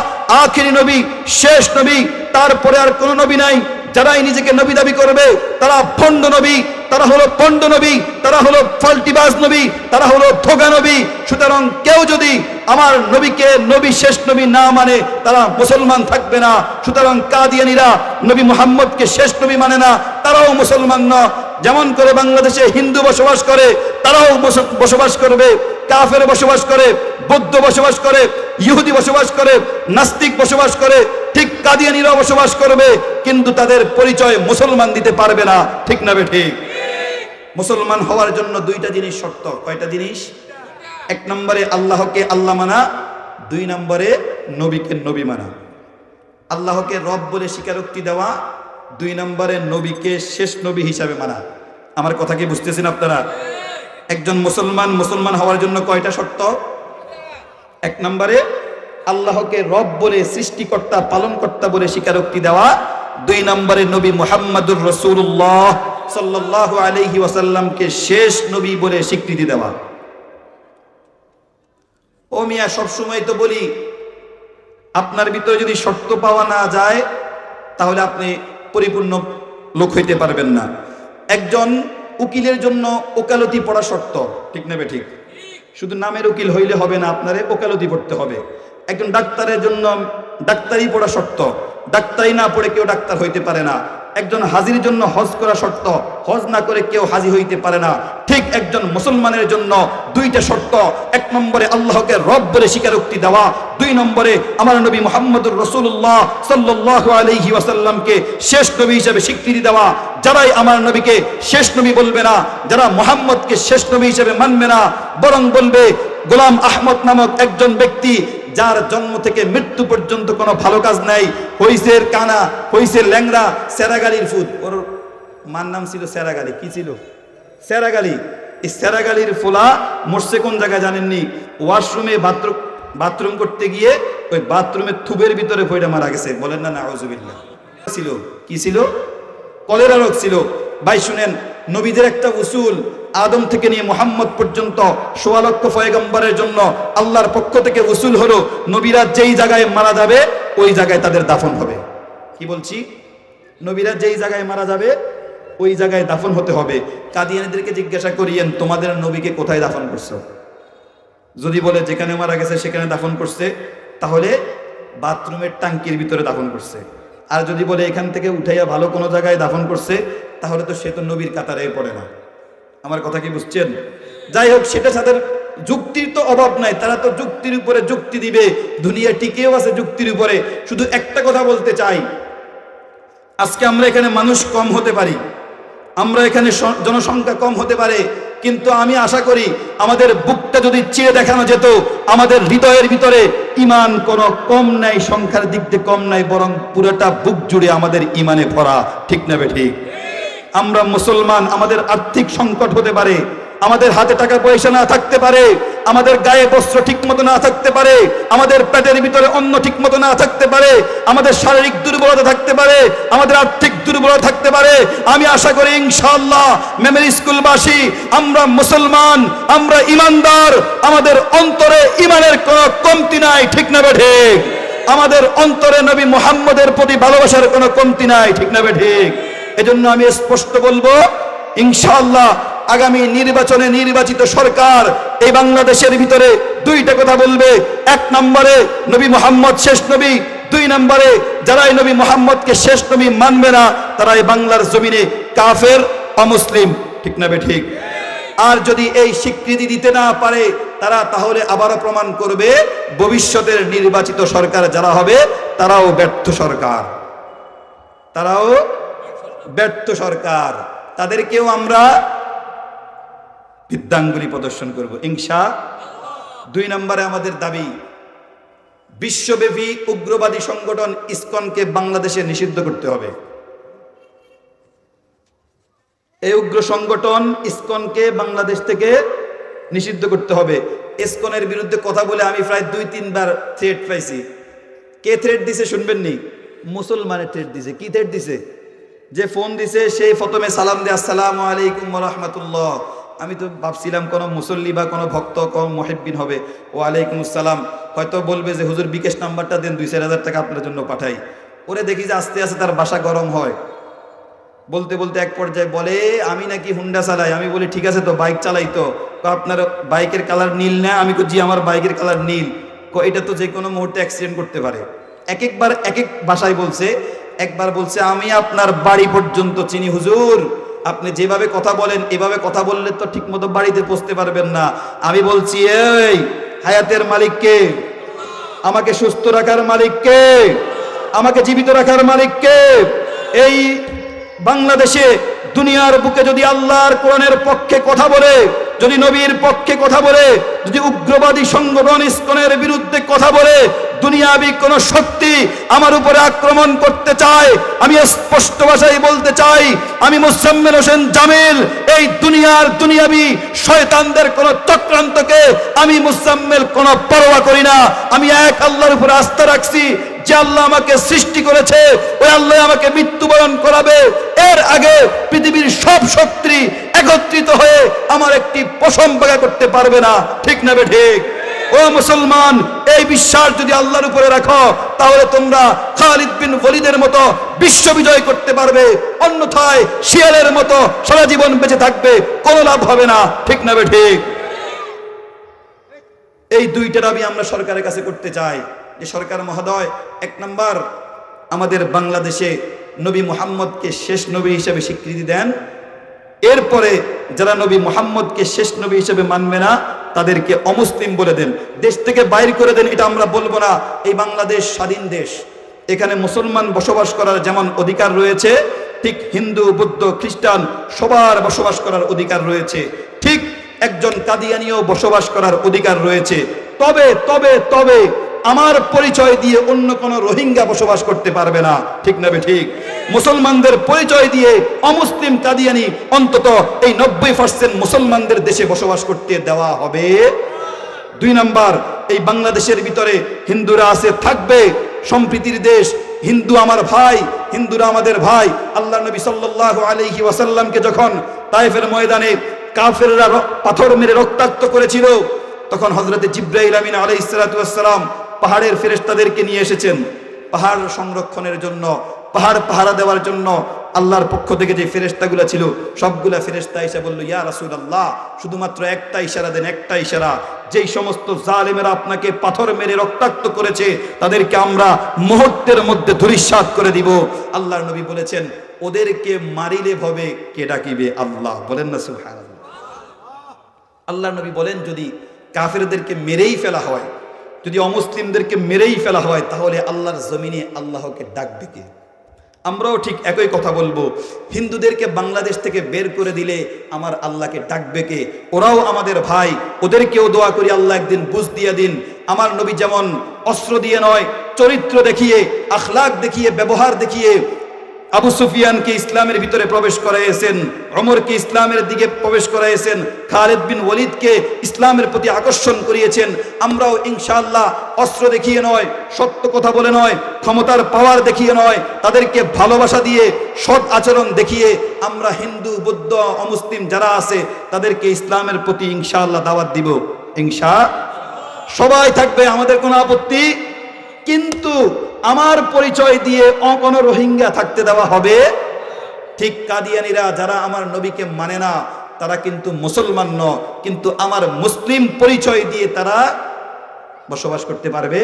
আখিরি নবী, শেষ নবী, তারপরে আর কোনো নবী নাই। যারাই নিজেকে নবী দাবি করবে তারা ভণ্ড নবী, তারা হলো পণ্ড নবী, তারা হলো ফাল্টিবাজ নবী, তারা হলো ধোঁকা নবী। সুতরাং কেউ যদি আমার নবীকে নবী, শেষ নবী না মানে তারা মুসলমান থাকবে না। সুতরাং কাদিয়ানীরা নবী মুহাম্মদকে শেষ নবী মানে না, তারাও মুসলমান না। যেমন করে বাংলাদেশে হিন্দু বসবাস করে তারাও বসবাস করবে, কাফের বসবাস করে, বৌদ্ধ বসবাস করে, ইহুদি বসবাস করে, নাস্তিক বসবাস করে, ঠিক কাদিয়ানীরাও বসবাস করবে, কিন্তু তাদের পরিচয় মুসলমান দিতে পারবে না। ঠিক না ঠিক? মুসলমান হওয়ার জন্য দুইটা জিনিস শর্ত। কয়টা জিনিস? এক নম্বরে আল্লাহকে আল্লাহ মানা, দুই নম্বরে নবীকে নবী মানা। আল্লাহকে রব বলে স্বীকারোক্তি দেওয়া, দুই নম্বরে নবীকে শেষ নবী হিসাবে মানা। আমার কথা কি বুঝতেছেন আপনারা? একজন মুসলমান হওয়ার জন্য কয়টা শর্ত? এক নম্বরে আল্লাহকে রব বলে, সৃষ্টিকর্তা, পালনকর্তা বলে স্বীকারোক্তি দেওয়া, দুই নম্বরে নবী মুহাম্মদুর রাসূলুল্লাহ সাল্লাল্লাহু আলাইহি ওয়াসাল্লামকে শেষ নবী বলে স্বীকৃতি দেওয়া। ও মিয়া, সবসময় তো বলি আপনার ভিতরে যদি শর্ত পাওয়া না যায় তাহলে আপনি পরিপূর্ণ লোক হইতে পারবেন না। একজন উকিলের জন্য ওকালতি পড়া শর্ত। ঠিক না ঠিক? শুধু নামের উকিল হইলে হবে না, আপনারে ওকালতি পড়তে হবে। একজন ডাক্তারের জন্য ডাক্তারি পড়া শর্ত, ডাক্তারি না পড়ে কেউ ডাক্তার হইতে পারে না। একজন হাজির জন্য হজ করা শর্ত, হজ না করে কেউ হাজি হইতে পারে না। ঠিক একজন মুসলমানের জন্য দুইটা শর্ত। এক নম্বরে আল্লাহকে রব বলে স্বীকারোক্তি দেওয়া, দুই নম্বরে আমার নবী মুহাম্মদুর রাসূলুল্লাহ সাল্লাল্লাহু আলাইহি ওয়াসাল্লামকে শেষ নবী হিসেবে স্বীকৃতি দেওয়া। যারাই আমার নবীকে শেষ নবী বলবে না, যারা মুহাম্মদকে শেষ নবী হিসেবে মানবে না, বরং বলবে গোলাম আহমদ নামক একজন ব্যক্তি যার জন্ম থেকে মৃত্যু পর্যন্ত কোনো ভালো কাজ নাই, হইসের কানা, হইসের ল্যাংড়া, সেরাগালির ফুদ। ওর মার নাম ছিল সেরাগালি। কি ছিল? সেরাগালি। সেরাগালির ফোলা মরছে কোন জায়গায় জানেননি? ওয়াশরুমে বাথরুম করতে গিয়ে ওই বাথরুমের থুবের ভিতরে পড়ে মারা গেছে। বলেন না নাউজুবিল্লাহ। ছিল কি ছিল? কলেরা রোগ ছিল। ভাই শুনেন, নবীদের একটা উসুল, আদম থেকে নিয়ে মুহাম্মদ পর্যন্ত ১৬ লক্ষ পয়গম্বরের জন্য আল্লাহর পক্ষ থেকে উসুল হলো, নবীরা যেই জায়গায় মারা যাবে ওই জায়গায় তাদের দাফন হবে। কি বলছি? নবীরা যেই জায়গায় মারা যাবে ওই জায়গায় দাফন হতে হবে। কাদিয়ানীদেরকে জিজ্ঞাসা করিয়েন, তোমাদের নবীকে কোথায় দাফন করছো? যদি বলে যেখানে মারা গেছে সেখানে দাফন করছে, তাহলে বাথরুমের টাঙ্কির ভিতরে দাফন করছে। আর যদি বলে এখান থেকে উঠাইয়া ভালো কোনো জায়গায় দাফন করছে, তাহলে তো সে তো নবীর কাতারে পড়ে না। আমার কথা কি বুঝছেন? যাই হোক, সেটা তাদের যুক্তির তো অভাব নাই, তারা তো যুক্তির উপরে যুক্তি দিবে। দুনিয়া টিকেও আছে যুক্তির উপরে। শুধু একটা কথা বলতে চাই, আজকে আমরা এখানে মানুষ কম হতে পারি, আমরা এখানে জনসংখ্যা কম হতে পারে, কিন্তু আমি আশা করি আমাদের বুকটা যদি চেয়ে দেখানো যেত, আমাদের হৃদয়ের ভিতরে ইমান কোনো কম নাই, সংখ্যার দিক দিয়ে কম নাই, বরং পুরোটা বুক জুড়ে আমাদের ইমানে ভরা। ঠিক না ঠিক? আমরা মুসলমান, আমাদের আর্থিক সংকট হতে পারে, আমাদের হাতে টাকা পয়সা না থাকতে পারে, আমাদের গায়ে বস্ত্র ঠিক মতো না থাকতে পারে, আমাদের পেটের ভিতরে অন্ন ঠিক মতো না থাকতে পারে, আমাদের শারীরিক দুর্বলতা থাকতে পারে, আমাদের আর্থিক দুর্বলতা থাকতে পারে। আমি আশা করি ইনশাআল্লাহ মেমরি স্কুলবাসী, আমরা মুসলমান, আমরা ইমানদার, আমাদের অন্তরে ইমানের কোনো কমতি নাই। ঠিক না ঠিক? আমাদের অন্তরে নবী মুহাম্মদের প্রতি ভালোবাসার কোনো কমতি নাই। ঠিক না ঠিক? এজন্য আমি স্পষ্ট বলবো, ইনশাআল্লাহ আগামী নির্বাচনে নির্বাচিত সরকার এই বাংলাদেশের ভিতরে দুইটা কথা বলবে। এক নম্বরে নবী মুহাম্মদ শেষ নবী, দুই নম্বরে যারা এই নবী মুহাম্মদকে শেষ নবী মানবে না তারা এই বাংলার জমিনে কাফের, অমুসলিম। ঠিক না ঠিক? আর যদি এই স্বীকৃতি দিতে না পারে তারা, তাহলে আবারও প্রমাণ করবে ভবিষ্যতের নির্বাচিত সরকার যারা হবে তারাও ব্যর্থ সরকার, তারাও ব্যর্থ সরকার। তাদেরকেও আমরা বিদ্যাঙ্গুলি প্রদর্শন করব ইনশাআল্লাহ। দুই নম্বরে আমাদের দাবি, বিশ্বব্যাপী উগ্রবাদী সংগঠন ইসকনকে বাংলাদেশে নিষিদ্ধ করতে হবে। এই উগ্র সংগঠন ইসকনকে বাংলাদেশ থেকে নিষিদ্ধ করতে হবে। ইসকনের বিরুদ্ধে কথা বলে আমি প্রায় 2-3 বার থ্রেট পাইছি। কে থ্রেট দিছে শুনবেননি? মুসলমানের থ্রেট দিছে। কি থ্রেট দিছে? যে ফোন দিছে সেই প্রথমে সালাম দিয়ে আসসালামু আলাইকুম ওয়া রাহমাতুল্লাহ। আমি তো ভাবছিলাম কোনো মুসল্লি বা কোনো ভক্ত, কোনো মুহিব্বিন হবে। ওয়ালাইকুম আসসালাম। হয়তো বলবে যে হুজুর বিকাশ নাম্বারটা দেন, 2-4 হাজার টাকা আপনার জন্য পাঠাই। ওরে দেখি যে আস্তে আস্তে তার বাসা গরম হয়। বলতে বলতে এক পর্যায়ে বলে আমি নাকি হুন্ডা চালাই। আমি বলি ঠিক আছে তো বাইক চালাই তো। আপনার বাইকের কালার নীল না? আমি জি আমার বাইকের কালার নীল। এটা তো যে কোনো মুহূর্তে অ্যাক্সিডেন্ট করতে পারে। একবার এক এক ভাষায় বলছে। একবার বলছে আমি আপনার বাড়ি পর্যন্ত চিনি হুজুর, আপনি যেভাবে কথা বলেন এভাবে কথা বললে তো ঠিক মতো বাড়িতে পৌঁছতে পারবেন না। আমি বলছি এই হায়াতের মালিক কে? আমাকে সুস্থ রাখার মালিক কে? আমাকে জীবিত রাখার মালিক কে? এই বাংলাদেশে দুনিয়ার বুকে যদি আল্লাহর কোরআনের পক্ষে কথা বলে, যদি নবীর পক্ষে কথা বলে, যদি উগ্রবাদী সংগঠন ইসকনের বিরুদ্ধে কথা বলে, দুনিয়াবি কোন শক্তি আমার উপরে আক্রমণ করতে চায়, আমি স্পষ্ট ভাষায় বলতে চাই, আমি মোজাম্মেল হোসেন জামিল এই দুনিয়ার দুনিয়াবি শয়তানদের কোন চক্রান্তকে আমি মোজাম্মেল কোন পরোয়া করি না। আমি এক আল্লাহর উপরে আস্থা রাখছি, যে আল্লাহ আমাকে সৃষ্টি করেছে ওই আল্লাহ আমাকে মৃত্যুবরণ করাবে। এর আগে পৃথিবীর সব শক্তি একত্রিত হয়ে আমার একটি পশম বাগা করতে পারবে না। ঠিক না বে ঠিক? ও মুসলমান, এই বিশ্বাস যদি আল্লাহর উপরে রাখো তাহলে তোমরা খালিদ বিন ওয়ালিদের মতো বিশ্ব বিজয় করতে পারবে। অন্যথায় শিয়ালের মতো সারা জীবন বেঁচে থাকবে, কোনো লাভ হবে না। ঠিক না বে ঠিক? এই দুইটা দাবি আমরা সরকারের কাছে করতে চাই যে সরকার মহোদয়, এক নাম্বার আমাদের বাংলাদেশে নবী মুহাম্মদকে শেষ নবী হিসেবে স্বীকৃতি দেন। এরপরে যারা নবী মুহাম্মদকে শেষ নবী হিসেবে মানবে না তাদেরকে অমুসলিম বলে দেন, দেশ থেকে বাইর করে দেন। এটা আমরা বলবো না। এই বাংলাদেশ স্বাধীন দেশ, এখানে মুসলমান বসবাস করার যেমন অধিকার রয়েছে, ঠিক হিন্দু, বৌদ্ধ, খ্রিস্টান সবার বসবাস করার অধিকার রয়েছে, ঠিক একজন কাদিয়ানিও বসবাস করার অধিকার রয়েছে। তবে তবে তবে আমার পরিচয় দিয়ে অন্য কোন রোহিঙ্গা বসবাস করতে পারবে না। ঠিক না ঠিক? মুসলমানদের পরিচয় দিয়ে অমুসলিম কাদিয়ানি অন্তত এই 90% মুসলমানদের দেশে বসবাস করতে দেওয়া হবে। 2 নাম্বার, এই বাংলাদেশের ভিতরে হিন্দুরা আছে, থাকবে, সম্প্রীতির দেশ, হিন্দু আমার ভাই, হিন্দুরা আমাদের ভাই। আল্লাহ নবী সাল্লাল্লাহু আলাইহি ওয়াসাল্লামকে যখন তায়েফের ময়দানে কাফেররা পাথর মেরে রক্তাক্ত করেছিল, তখন হযরতে জিবরাইল আমিন আলাইহিস সালাতু ওয়াস সালাম পাহাড়ের ফেরেশতাদেরকে নিয়ে এসেছেন পাহাড় সংরক্ষণের জন্য, পাহাড় পাহারা দেওয়ার জন্য। আল্লাহর পক্ষ থেকে যে ফেরেশতাগুলো ছিল সবগুলা ফেরেশতা এসে বলল, ইয়া রাসূলুল্লাহ, শুধুমাত্র একটা ইশারা দেন, একটা ইশারা, যেই সমস্ত জালেমেরা আপনাকে পাথর মেরে রক্তাক্ত করেছে তাদেরকে আমরা মুহূর্তের মধ্যে ধূলিসাৎ করে দিব। আল্লাহর নবী বলেছেন, ওদেরকে মারিলে ভবে কে ডাকিবে? আল্লাহ। বলেন না সুবহানাল্লাহ। আল্লাহর নবী বলেন, যদি কাফেরদেরকে মেরেই ফেলা হয়, যদি অমুসলিমদেরকে মেরেই ফেলা হয়, তাহলে আল্লাহর জমিনে আল্লাহকে ডাকবে কে? আমরাও ঠিক একই কথা বলবো, হিন্দুদেরকে বাংলাদেশ থেকে বের করে দিলে আমার আল্লাহকে ডাকবে কে? ওরাও আমাদের ভাই, ওদেরকেও দোয়া করি আল্লাহ একদিন বুঝ দিয়ে দিন। আমার নবী যেমন অস্ত্র দিয়ে নয়, চরিত্র দেখিয়ে, আখলাক দেখিয়ে, ব্যবহার দেখিয়ে আবু সুফিয়ানকে ইসলামের ভিতরে প্রবেশ করাইয়েছেন, ওমরকে ইসলামের দিকে প্রবেশ করাইয়েছেন, খালিদ বিন ওয়ালিদকে ইসলামের প্রতি আকর্ষণ করিয়েছেন, আমরাও ইনশাআল্লাহ অস্ত্র দেখিয়ে নয়, সত্য কথা বলে নয়, ক্ষমতার পাওয়ার দেখিয়ে নয়, তাদেরকে ভালোবাসা দিয়ে, সৎ আচরণ দেখিয়ে আমরা হিন্দু, বৌদ্ধ, অমুসলিম যারা আছে তাদেরকে ইসলামের প্রতি ইনশাআল্লাহ দাওয়াত দিব। সবাই থাকবে, আমাদের কোনো আপত্তি, কিন্তু আমার পরিচয় দিয়ে কোনো রোহিঙ্গা থাকতে দেওয়া হবে? ঠিক কাদিয়ানিরা যারা আমার নবীকে মানে না, তারা কিন্তু মুসলমান নয়, কিন্তু আমার মুসলিম পরিচয় দিয়ে তারা বসবাস করতে পারবে।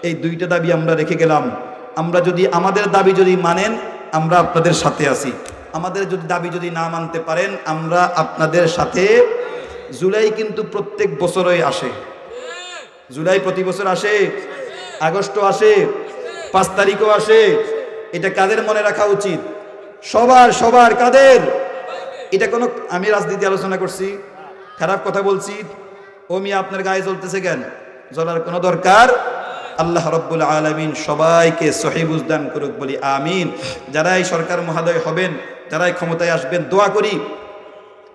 এই 2টা দাবি আমরা রেখে গেলাম। আমরা যদি আমাদের দাবি যদি মানেন, আমরা আপনাদের সাথে আছি। আমাদের যদি দাবি যদি না মানতে পারেন, আমরা আপনাদের সাথে। জুলাই কিন্তু প্রত্যেক বছরই আসে, জুলাই প্রতি বছর আসে, আগস্টও আসে, 5 তারিখও আসে। এটা কাদের মনে রাখা উচিত? সবার। কাদের? এটা কোনো, আমি রাজনীতি আলোচনা করছি, খারাপ কথা বলছি, ও মিয়া আপনার গায়ে জ্বলতেছে কেন? জ্বলার কোনো দরকার? আল্লাহ রাব্বুল আলামিন সবাইকে সহিহ বুঝ দান করুক, বলি আমিন। যারাই সরকার মহোদয় হবেন, যারাই ক্ষমতায় আসবেন, দোয়া করি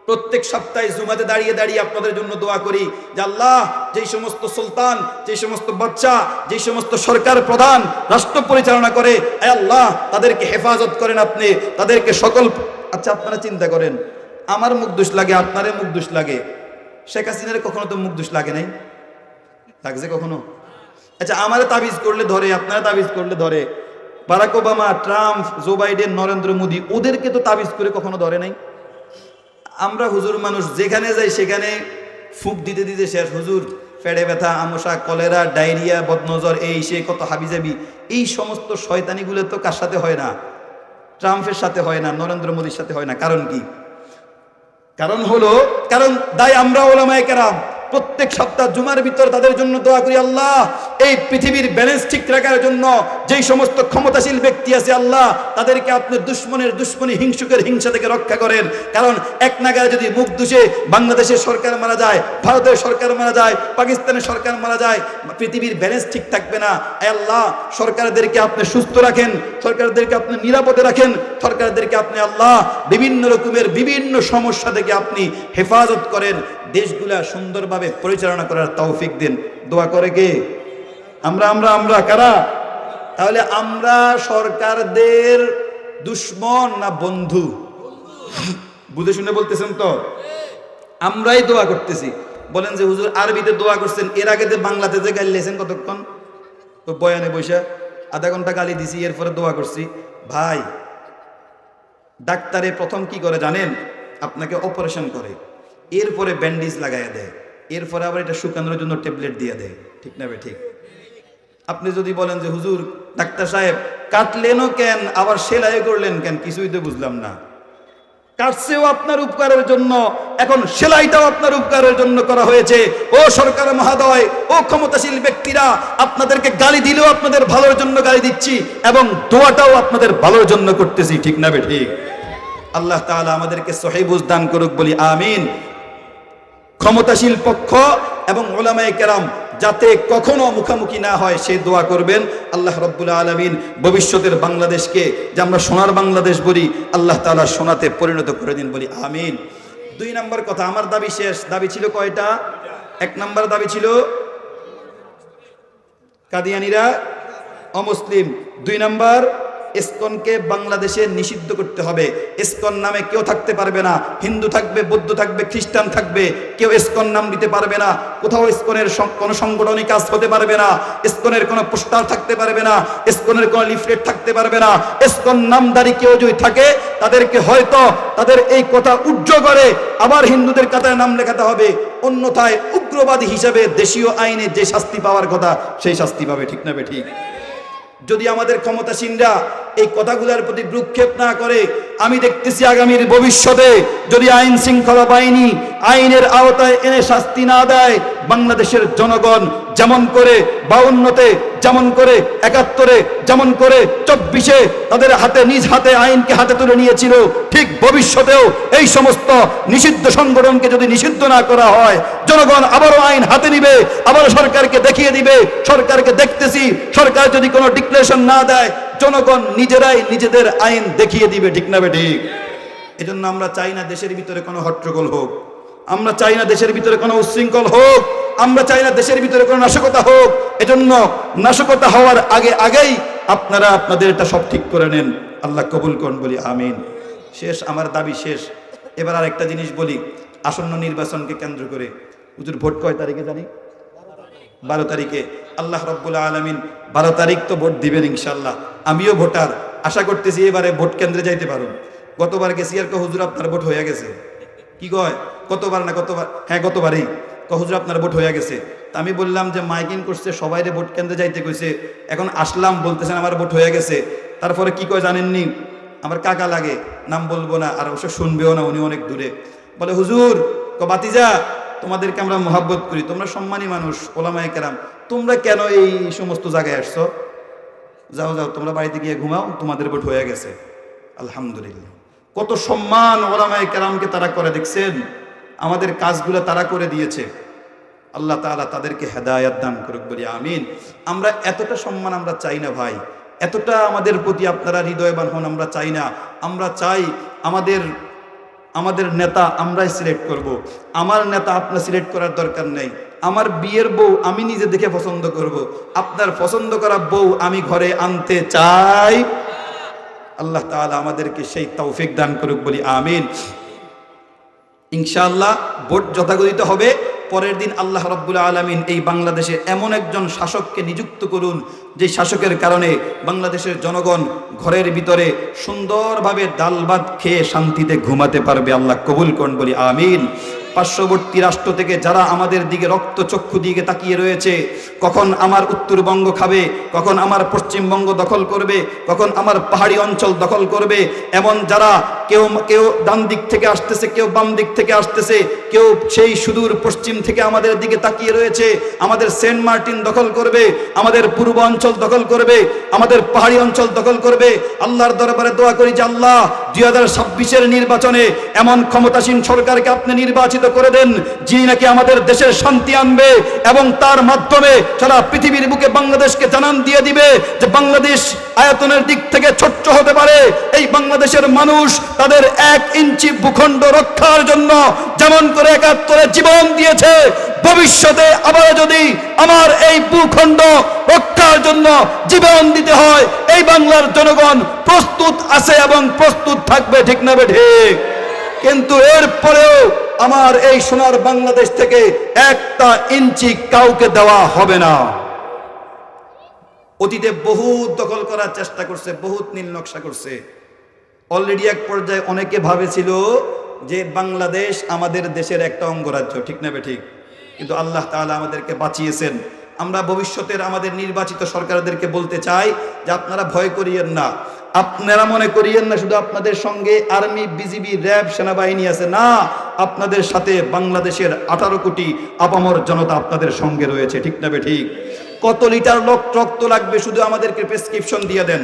প্রত্যেক সপ্তাহে জুমাতে দাঁড়িয়ে দাঁড়িয়ে আপনাদের জন্য দোয়া করি যে আল্লাহ, যেই সমস্ত সুলতান, যেই সমস্ত বাচ্চা, যেই সমস্ত সরকার প্রধান রাষ্ট্র পরিচালনা করে, আয় আল্লাহ তাদেরকে হেফাজত করেন আপনি, তাদেরকে সকল। আচ্ছা, আপনারা চিন্তা করেন, আমার মুখ দোষ লাগে, আপনারও মুখ দোষ লাগে, শেখ হাসিনার কখনো তো মুখ দোষ লাগে নাই? লাগছে কখনো? আচ্ছা, আমারে তাবিজ করলে ধরে, আপনারা তাবিজ করলে ধরে, Barack Obama, Trump, Joe Biden, Narendra Modi, ওদেরকে তো তাবিজ করে কখনো ধরে নাই। আমরা হুজুর মানুষ, যেখানে যাই সেখানে ফুক দিতে দিতে শেষ। হুজুর পেটে ব্যথা, আমশা, কলেরা, ডায়রিয়া, বদনজর, এই সে কত হাবিজাবি, এই সমস্ত শয়তানিগুলো তো কার সাথে হয় না? ট্রাম্পের সাথে হয় না, নরেন্দ্র মোদীর সাথে হয় না। কারণ কি? কারণ দায় আমরা ওলামায়ে কেরাম প্রত্যেক সপ্তাহ জুমার ভিতর তাদের জন্য দোয়া করি, আল্লাহ এই পৃথিবীর ব্যালেন্স ঠিক রাখার জন্য যেই সমস্ত ক্ষমতাশীল ব্যক্তি আছে, আল্লাহ তাদেরকে আপনি দুশ্মনী, হিংসুকের হিংসা থেকে রক্ষা করেন। কারণ এক নাগারে যদি মুখ দুষে বাংলাদেশের সরকার মারা যায়, ভারতের সরকার মারা যায়, পাকিস্তানের সরকার মারা যায়, পৃথিবীর ব্যালেন্স ঠিক থাকবে না। আল্লাহ সরকারদেরকে আপনি সুস্থ রাখেন, সরকারদেরকে আপনি নিরাপদে রাখেন, সরকারদেরকে আপনি আল্লাহ বিভিন্ন রকমের বিভিন্ন সমস্যা থেকে আপনি হেফাজত করেন, দেশগুলা সুন্দরভাবে পরিচালনা করার তৌফিক দিন। দোয়া করে কে? আমরা কারা? তাহলে আমরা সরকারদের দুশ্মন না বন্ধু? বুঝে শুনে বলতেছেন তো? আমরাই দোয়া করতেছি। বলেন যে হুজুর আরবিতে দোয়া করছেন, এর আগে যে বাংলাতে যে গালি লেছেন কতক্ষণ? তো বয়ানে বৈশা আধা ঘন্টা গালি দিছি, এরপরে দোয়া করছি। ভাই, ডাক্তারে প্রথম কি করে জানেন? আপনাকে অপারেশন করে, এরপরে ব্যান্ডেজ লাগাইয়া দেয়, এরপরে আবার এটা শুকানোর জন্য ট্যাবলেট দিয়ে দেয়। ঠিক না? ঠিক। আপনি যদি বলেন যে হুজুর ডাক্তার সাহেব কাটলেনও কেন, আবার সেলাই করলেন কেন, কিছুই তো বুঝলাম না। কাটছেও আপনার উপকারের জন্য, এখন সেলাইটাও আপনার উপকারের জন্য করা হয়েছে। ও সরকার মহোদয়, ও ক্ষমতাশীল ব্যক্তিরা, আপনাদেরকে গালি দিলেও আপনাদের ভালোর জন্য গালি দিচ্ছি, এবং দোয়াটাও আপনাদের ভালোর জন্য করতেছি। ঠিক না? ঠিক। আল্লাহ তাআলা আমাদেরকে সহিহ বুঝ দান করুক, বলি আমিন। ক্ষমতাশীল পক্ষ এবং উলামায়ে কেরাম যাতে কখনো মুখামুখি না হয় সেই দোয়া করবেন। আল্লাহ রাব্বুল আলামিন ভবিষ্যতের বাংলাদেশকে যে আমরা সোনার বাংলাদেশ বলি, আল্লাহ তাআলা সোনাতে পরিণত করে দিন, বলি আমিন। 2 নম্বর কথা, আমার দাবি শেষ। দাবি ছিল কয়টা? 1 নম্বর দাবি ছিল কাদিয়ানীরা অমুসলিম। 2 নম্বর, ইসকনকে বাংলাদেশে নিষিদ্ধ করতে হবে। ইসকন নামে কেউ থাকতে পারবে না, হিন্দু থাকবে, বৌদ্ধ থাকবে, খ্রিস্টান থাকবে, কেউ ইসকন নাম দিতে পারবে না। কোথাও ইসকনের কোনো সংগঠনিক কাজ হতে পারবে না, ইসকনের কোনো পোস্টার থাকতে পারবে না, ইসকনের কোনো লিফলেট থাকতে পারবে না। ইসকন নামধারী কেউ যদি থাকে তাদেরকে হয়তো তাদের এই কথা উজ্জ্ব করে আবার হিন্দুদের কাতায় নাম লেখাতে হবে, অন্যথায় উগ্রবাদী হিসাবে দেশীয় আইনে যে শাস্তি পাওয়ার কথা সেই শাস্তি পাবে। ঠিক না ঠিক? যদি আমাদের ক্ষমতাসীনরা এই কথাগুলোর প্রতি ভ্রুক্ষেপ না করে, আমি দেখতেছি আগামীর ভবিষ্যতে যদি আইন শৃঙ্খলা বাহিনী আইনের আওতায় এনে শাস্তি না দেয়, বাংলাদেশের জনগণ যেমন করে 52-তে, যেমন করে 71-এ, যেমন করে 24-এ তাদের হাতে নিজ হাতে আইনকে হাতে তুলে নিয়েছিল, ঠিক ভবিষ্যতেও এই সমস্ত নিষিদ্ধ সংগঠনকে যদি নিষিদ্ধ না করা হয়, জনগণ আবারও আইন হাতে নিবে, আবারও সরকারকে দেখিয়ে দিবে। সরকারকে দেখতেছি, সরকার যদি কোনো ডিক্লারেশন না দেয়, জনগণ নিজেরাই নিজেদের আইন দেখিয়ে দিবে। ঠিক না ঠিক? এজন্য আমরা চাই না দেশের ভিতরে কোনো হট্টগোল হোক, আমরা চাই না দেশের ভিতরে কোনো উচ্ছৃঙ্খল হোক, আমরা চাই না দেশের ভিতরে কোনো নাশকতা হোক। এজন্য নাশকতা হওয়ার আগেই আপনারা আপনাদের এটা সব ঠিক করে নেন। আল্লাহ কবুল করুন, বলি আমিন। শেষ, আমার দাবি শেষ। এবার আর একটা জিনিস বলি, আসন্ন নির্বাচনকে কেন্দ্র করে, হুজুর ভোট কয় তারিখে জানি? 12 তারিখে। আল্লাহ রাব্বুল আলামিন 12 তারিখ তো ভোট দিবেন ইনশাআল্লাহ। আমিও ভোটার, আশা করতেছি এবারে ভোট কেন্দ্রে যাইতে পারো। গতবার গেছি আর হুজুর আপনার ভোট হয়ে গেছে। কি কয়? কতবার না কতবার? হ্যাঁ গতবারই। হুজুর আপনার ভোট হয়ে গেছে। তা আমি বললাম যে মাইকিং করছে, সবাইরে ভোট কেন্দ্রে যাইতে কইছে, এখন আসলাম বলতেছেন আমার ভোট হয়ে গেছে। তারপরে কি কয় জানেননি? আমার কাকা লাগে, নাম বলবো না, আর অবশ্য শুনবেও না, উনি অনেক দূরে। বলে হুজুর বাতিজা, তোমাদেরকে আমরা মহাব্বত করি, তোমরা সম্মানী মানুষ, ওলামায়ে কেরাম, তোমরা কেন এই সমস্ত জায়গায় আসছো? যাও যাও, তোমরা বাড়িতে গিয়ে ঘুমাও, তোমাদের ভোট হয়ে গেছে। আলহামদুলিল্লাহ, কত সম্মান ওলামায়ে কেরামকে তারা করে, দেখছেন? আমাদের কাজগুলো তারা করে দিয়েছে। আল্লাহ তাআলা তাদেরকে হেদায়েত দান করুক, বলি আমিন। আমরা এতটা সম্মান আমরা চাই না ভাই, এতটা আমাদের প্রতি আপনারা হৃদয়বান হন আমরা চাই না। আমরা চাই আমাদের নেতা আমরাই সিলেক্ট করব। আমার নেতা আপনার সিলেক্ট করার দরকার নেই। আমার বিয়ের বউ আমি নিজে দেখে পছন্দ করব। আপনার পছন্দ করা বউ আমি ঘরে আনতে চাই। আল্লাহ তাআলা আমাদেরকে সেই তৌফিক দান করুক, বলি আমিন। ইনশাআল্লাহ ভোট যথাগতিত হবে। পরের দিন আল্লাহ রাব্বুল আলামিন এই বাংলাদেশে এমন একজন শাসককে নিযুক্ত করুন, যে শাসকের কারণে বাংলাদেশের জনগণ ঘরের ভিতরে সুন্দরভাবে ডাল ভাত খেয়ে শান্তিতে ঘুমাতে পারবে। আল্লাহ কবুল করুন, বলি আমিন। পার্শ্ববর্তী রাষ্ট্র থেকে যারা আমাদের দিকে রক্ত চক্ষু দিকে তাকিয়ে রয়েছে, কখন আমার উত্তরবঙ্গ খাবে, কখন আমার পশ্চিমবঙ্গ দখল করবে, কখন আমার পাহাড়ি অঞ্চল দখল করবে, এমন যারা কেউ ডান দিক থেকে আসতেছে, কেউ বাম দিক থেকে আসতেছে, কেউ সেই সুদূর পশ্চিম থেকে আমাদের দিকে তাকিয়ে রয়েছে, আমাদের সেন্ট মার্টিন দখল করবে, আমাদের পূর্ব অঞ্চল দখল করবে, আমাদের পাহাড়ি অঞ্চল দখল করবে। আল্লাহর দরবারে দোয়া করি যে আল্লাহ 2026-এর নির্বাচনে এমন ক্ষমতাসীন সরকারকে আপনি নির্বাচিত করে দেন, যিনি নাকি আমাদের দেশের শান্তি আনবে এবং তার মাধ্যমে সারা পৃথিবীর বুকে বাংলাদেশকে জানান দিয়ে দিবে যে বাংলাদেশ আয়তনের দিক থেকে ছোট্ট হতে পারে। এই বাংলাদেশের মানুষ তাদের 1 ইঞ্চি ভূখণ্ড রক্ষার জন্য যেমন করে 71-এ জীবন দিয়েছে, ভবিষ্যতে আবার যদি আমার এই ভূখণ্ড রক্ষার জন্য জীবন দিতে হয়, এই বাংলার জনগণ প্রস্তুত আছে এবং প্রস্তুত থাকবে। ঠিক না ঠিক? কিন্তু এরপরেও আমার এই সোনার বাংলাদেশ থেকে 1 ইঞ্চি কাউকে দেওয়া হবে না। অতীতে বহুত দখল করার চেষ্টা করছে, বহুত নীল নকশা করছে। অলরেডি এক পর্যায়ে অনেকে ভাবেছিল যে বাংলাদেশ আমাদের দেশের একটা অঙ্গরাজ্য। ঠিক না ঠিক? কিন্তু আল্লাহ তাআলা আমাদেরকে বাঁচিয়েছেন। আমরা ভবিষ্যতের আমাদের নির্বাচিত সরকারদেরকে বলতে চাই যে আপনারা ভয় করিয়েন না, আপনারা মনে করিয়েন না শুধু আপনাদের সঙ্গে আর্মি, বিজিবি, র্যাব, সেনাবাহিনী আছে, না, আপনাদের সাথে বাংলাদেশের 18 কোটি আপামর জনতা আপনাদের সঙ্গে রয়েছে। ঠিক না ঠিক? কত লিটার রক্ত লাগবে শুধু আমাদেরকে প্রেসক্রিপশন দিয়ে দেন।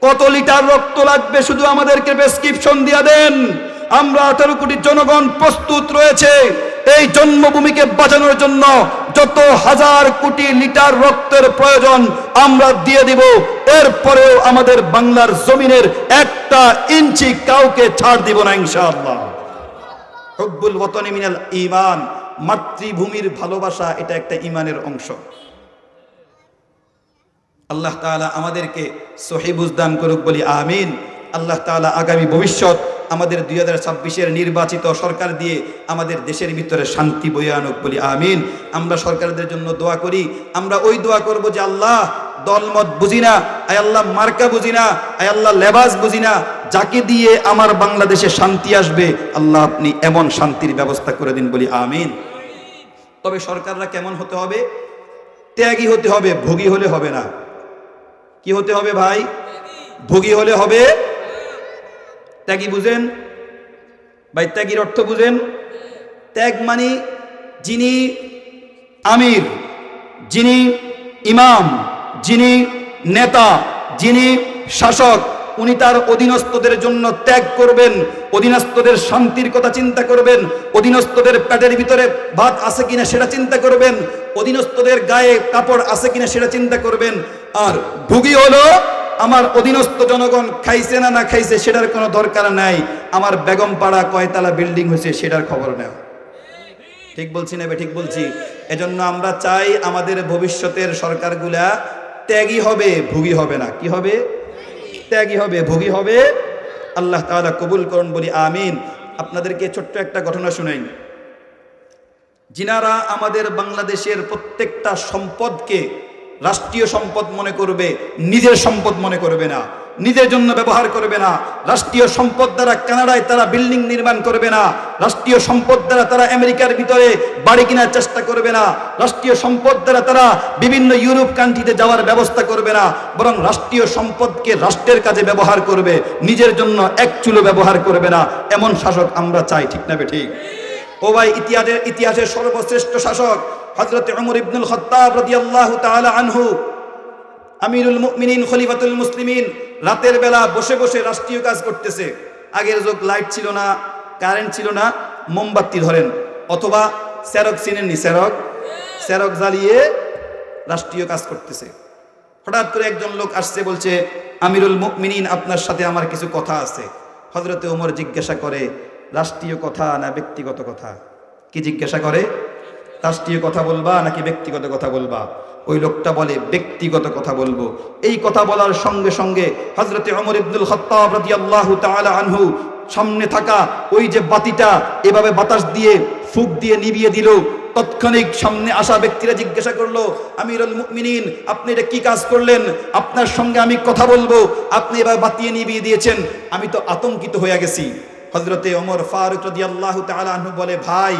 কত লিটার রক্ত লাগবে শুধু আমাদেরকে প্রেসক্রিপশন দিয়ে দেন। আমরা 18 কোটি জনগণ প্রস্তুত রয়েছে। এই জন্মভূমিকে বাঁচানোর জন্য যত হাজার কোটি লিটার রক্তের প্রয়োজন আমরা দিয়ে দিব, এরপরেও আমাদের বাংলার জমিনের একটা ইঞ্চি কাউকে ছাড় দিব না ইনশাআল্লাহ। হুব্বুল ওয়াতানি মিনাল ঈমান, মাতৃভূমির ভালোবাসা এটা একটা ঈমানের অংশ। আল্লাহ তাআলা আমাদেরকে সহিহ বুঝদান করুক, বলি আমিন। আল্লাহ তাআলা আগামী ভবিষ্যৎ আমাদের 2026-এর নির্বাচিত সরকার দিয়ে আমাদের দেশের ভিতরে শান্তি বয়ে আনুক, বলি আমিন। আমরা সরকারদের জন্য দোয়া করি, আমরা ওই দোয়া করব যে আল্লাহ দলমত বুঝি না, আয় আল্লাহ মার্কা বুঝি না, আয় আল্লাহ লেবাস বুঝি না, যাকে দিয়ে আমার বাংলাদেশে শান্তি আসবে আল্লাহ আপনি এমন শান্তির ব্যবস্থা করে দিন, বলি আমিন। তবে সরকাররা কেমন হতে হবে? ত্যাগী হতে হবে, ভোগী হলে হবে না। কি হতে হবে ভাই? ভোগী হলে হবে। ত্যাগী বুঝেন ভাই? ত্যাগীর অর্থ বুঝেন? ত্যাগ মানে যিনি আমির, যিনি ইমাম, যিনি নেতা, যিনি শাসক, উনি তার অধীনস্থদের জন্য ত্যাগ করবেন, অধীনস্থদের শান্তির কথা চিন্তা করবেন, অধীনস্থদের পেটের ভিতরে ভাত আছে কিনা সেটা চিন্তা করবেন, অধীনস্থদের গায়ে কাপড় আছে কিনা সেটা চিন্তা করবেন। আর ভোগী হলো আমার অধীনস্থ জনগণ খাইছে না না খাইছে সেটার কোনো দরকার নাই, আমার বেগম পাড়া কয়তলা বিল্ডিং হয়েছে সেটার খবর নেও। ঠিক বলছি না? ঠিক বলছি। এজন্য আমরা চাই আমাদের ভবিষ্যতের সরকারগুলা ত্যাগী হবে, ভোগী হবে না। কি হবে? ত্যাগী হবে, ভোগী হবে। আল্লাহ তাআলা কবুল করুন, বলি আমিন। আপনাদেরকে ছোট্ট একটা ঘটনা শুনাই। যিনারা আমাদের বাংলাদেশের প্রত্যেকটা সম্পদকে রাষ্ট্রীয় সম্পদ মনে করবে, নিজের সম্পদ মনে করবে না, নিজের জন্য ব্যবহার করবে না, রাষ্ট্রীয় সম্পদ দ্বারা কানাডায় তারা বিল্ডিং নির্মাণ করবে না, রাষ্ট্রীয় সম্পদ দ্বারা তারা আমেরিকার ভিতরে বাড়ি কেনার চেষ্টা করবে না, রাষ্ট্রীয় সম্পদ দ্বারা তারা বিভিন্ন ইউরোপ কান্ট্রিতে যাওয়ার ব্যবস্থা করবে না, বরং রাষ্ট্রীয় সম্পদকে রাষ্ট্রের কাজে ব্যবহার করবে, নিজের জন্য এক চুলো ব্যবহার করবে না। এমন শাসক আমরা চাই, ঠিক না ঠিক? ও ভাই, ইতিহাসের সর্বশ্রেষ্ঠ শাসক হযরত ওমর ইবনুল খাত্তাব রাদিয়াল্লাহু তাআলা আনহু, আমিরুল মুমিনিন, খলিফাতুল মুসলিমিন, রাতের বেলা বসে বসে রাষ্ট্রীয় কাজ করতেছে। আগের যুগ লাইট ছিল না, কারেন্ট ছিল না, মোমবাতি ধরেন অথবা সেরক, চিনেননি সেরক? সেরক জ্বালিয়ে রাষ্ট্রীয় কাজ করতেছে। হঠাৎ করে একজন লোক আসছে, বলছে আমিরুল মুমিনিন আপনার সাথে আমার কিছু কথা আছে। হযরতে ওমর জিজ্ঞাসা করে রাষ্ট্রীয় কথা না ব্যক্তিগত কথা? কি জিজ্ঞাসা করে? রাষ্ট্রীয় কথা বলবা নাকি ব্যক্তিগত কথা বলবা? ওই লোকটা বলে ব্যক্তিগত কথা বলবো। এই কথা বলার সঙ্গে সঙ্গে হযরতে ওমর ইবনুল খাত্তাব রাদিয়াল্লাহু তাআলা আনহু সামনে থাকা ওই যে বাতিটা এভাবে বাতাস দিয়ে ফুঁক দিয়ে নিভিয়ে দিল। তৎক্ষণিক সামনে আসা ব্যক্তিরা জিজ্ঞাসা করলো, আমিরুল মুমিনিন আপনি এটা কি কাজ করলেন? আপনার সঙ্গে আমি কথা বলবো, আপনি এবার বাতিয়ে নিভিয়ে দিয়েছেন, আমি তো আতঙ্কিত হয়ে গেছি। হযরতে ওমর ফারুক রাদিয়াল্লাহু তাআলা আনহু বলে, ভাই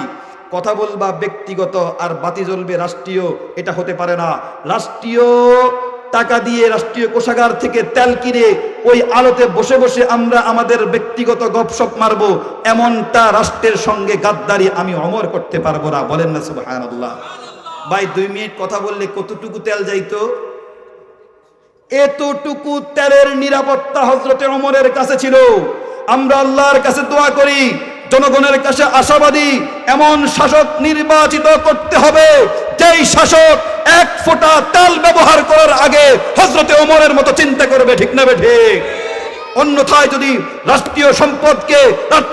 কথা বলবা ব্যক্তিগত আর বাতি জ্বলবে রাষ্ট্রীয়, এটা হতে পারে না। রাষ্ট্রীয় টাকা দিয়ে রাষ্ট্রীয় কোষাগার থেকে তেল কিনে ওই আলোতে বসে বসে আমরা আমাদের ব্যক্তিগত গপসপ মারবো, এমনটা রাষ্ট্রের সঙ্গে গাদ্দারি আমি ওমর করতে পারবো না। বলেন না সুবহানাল্লাহ? ভাই 2 মিনিট কথা বললে কতটুকু তেল যাইতো? এতটুকু তেলের নিরাপত্তা হযরতে ওমরের কাছে ছিল। আমরা আল্লাহর কাছে দোয়া করি, জনগণের কাছে আশাবাদী, এমন শাসক নির্বাচিত করতে হবে যেই শাসক এক ফোঁটা তেল ব্যবহার করার আগে হযরতে ওমরের মতো চিন্তা করবে, ঠিক না ঠিক? অন্যথায় যদি রাষ্ট্রীয় সম্পদকে,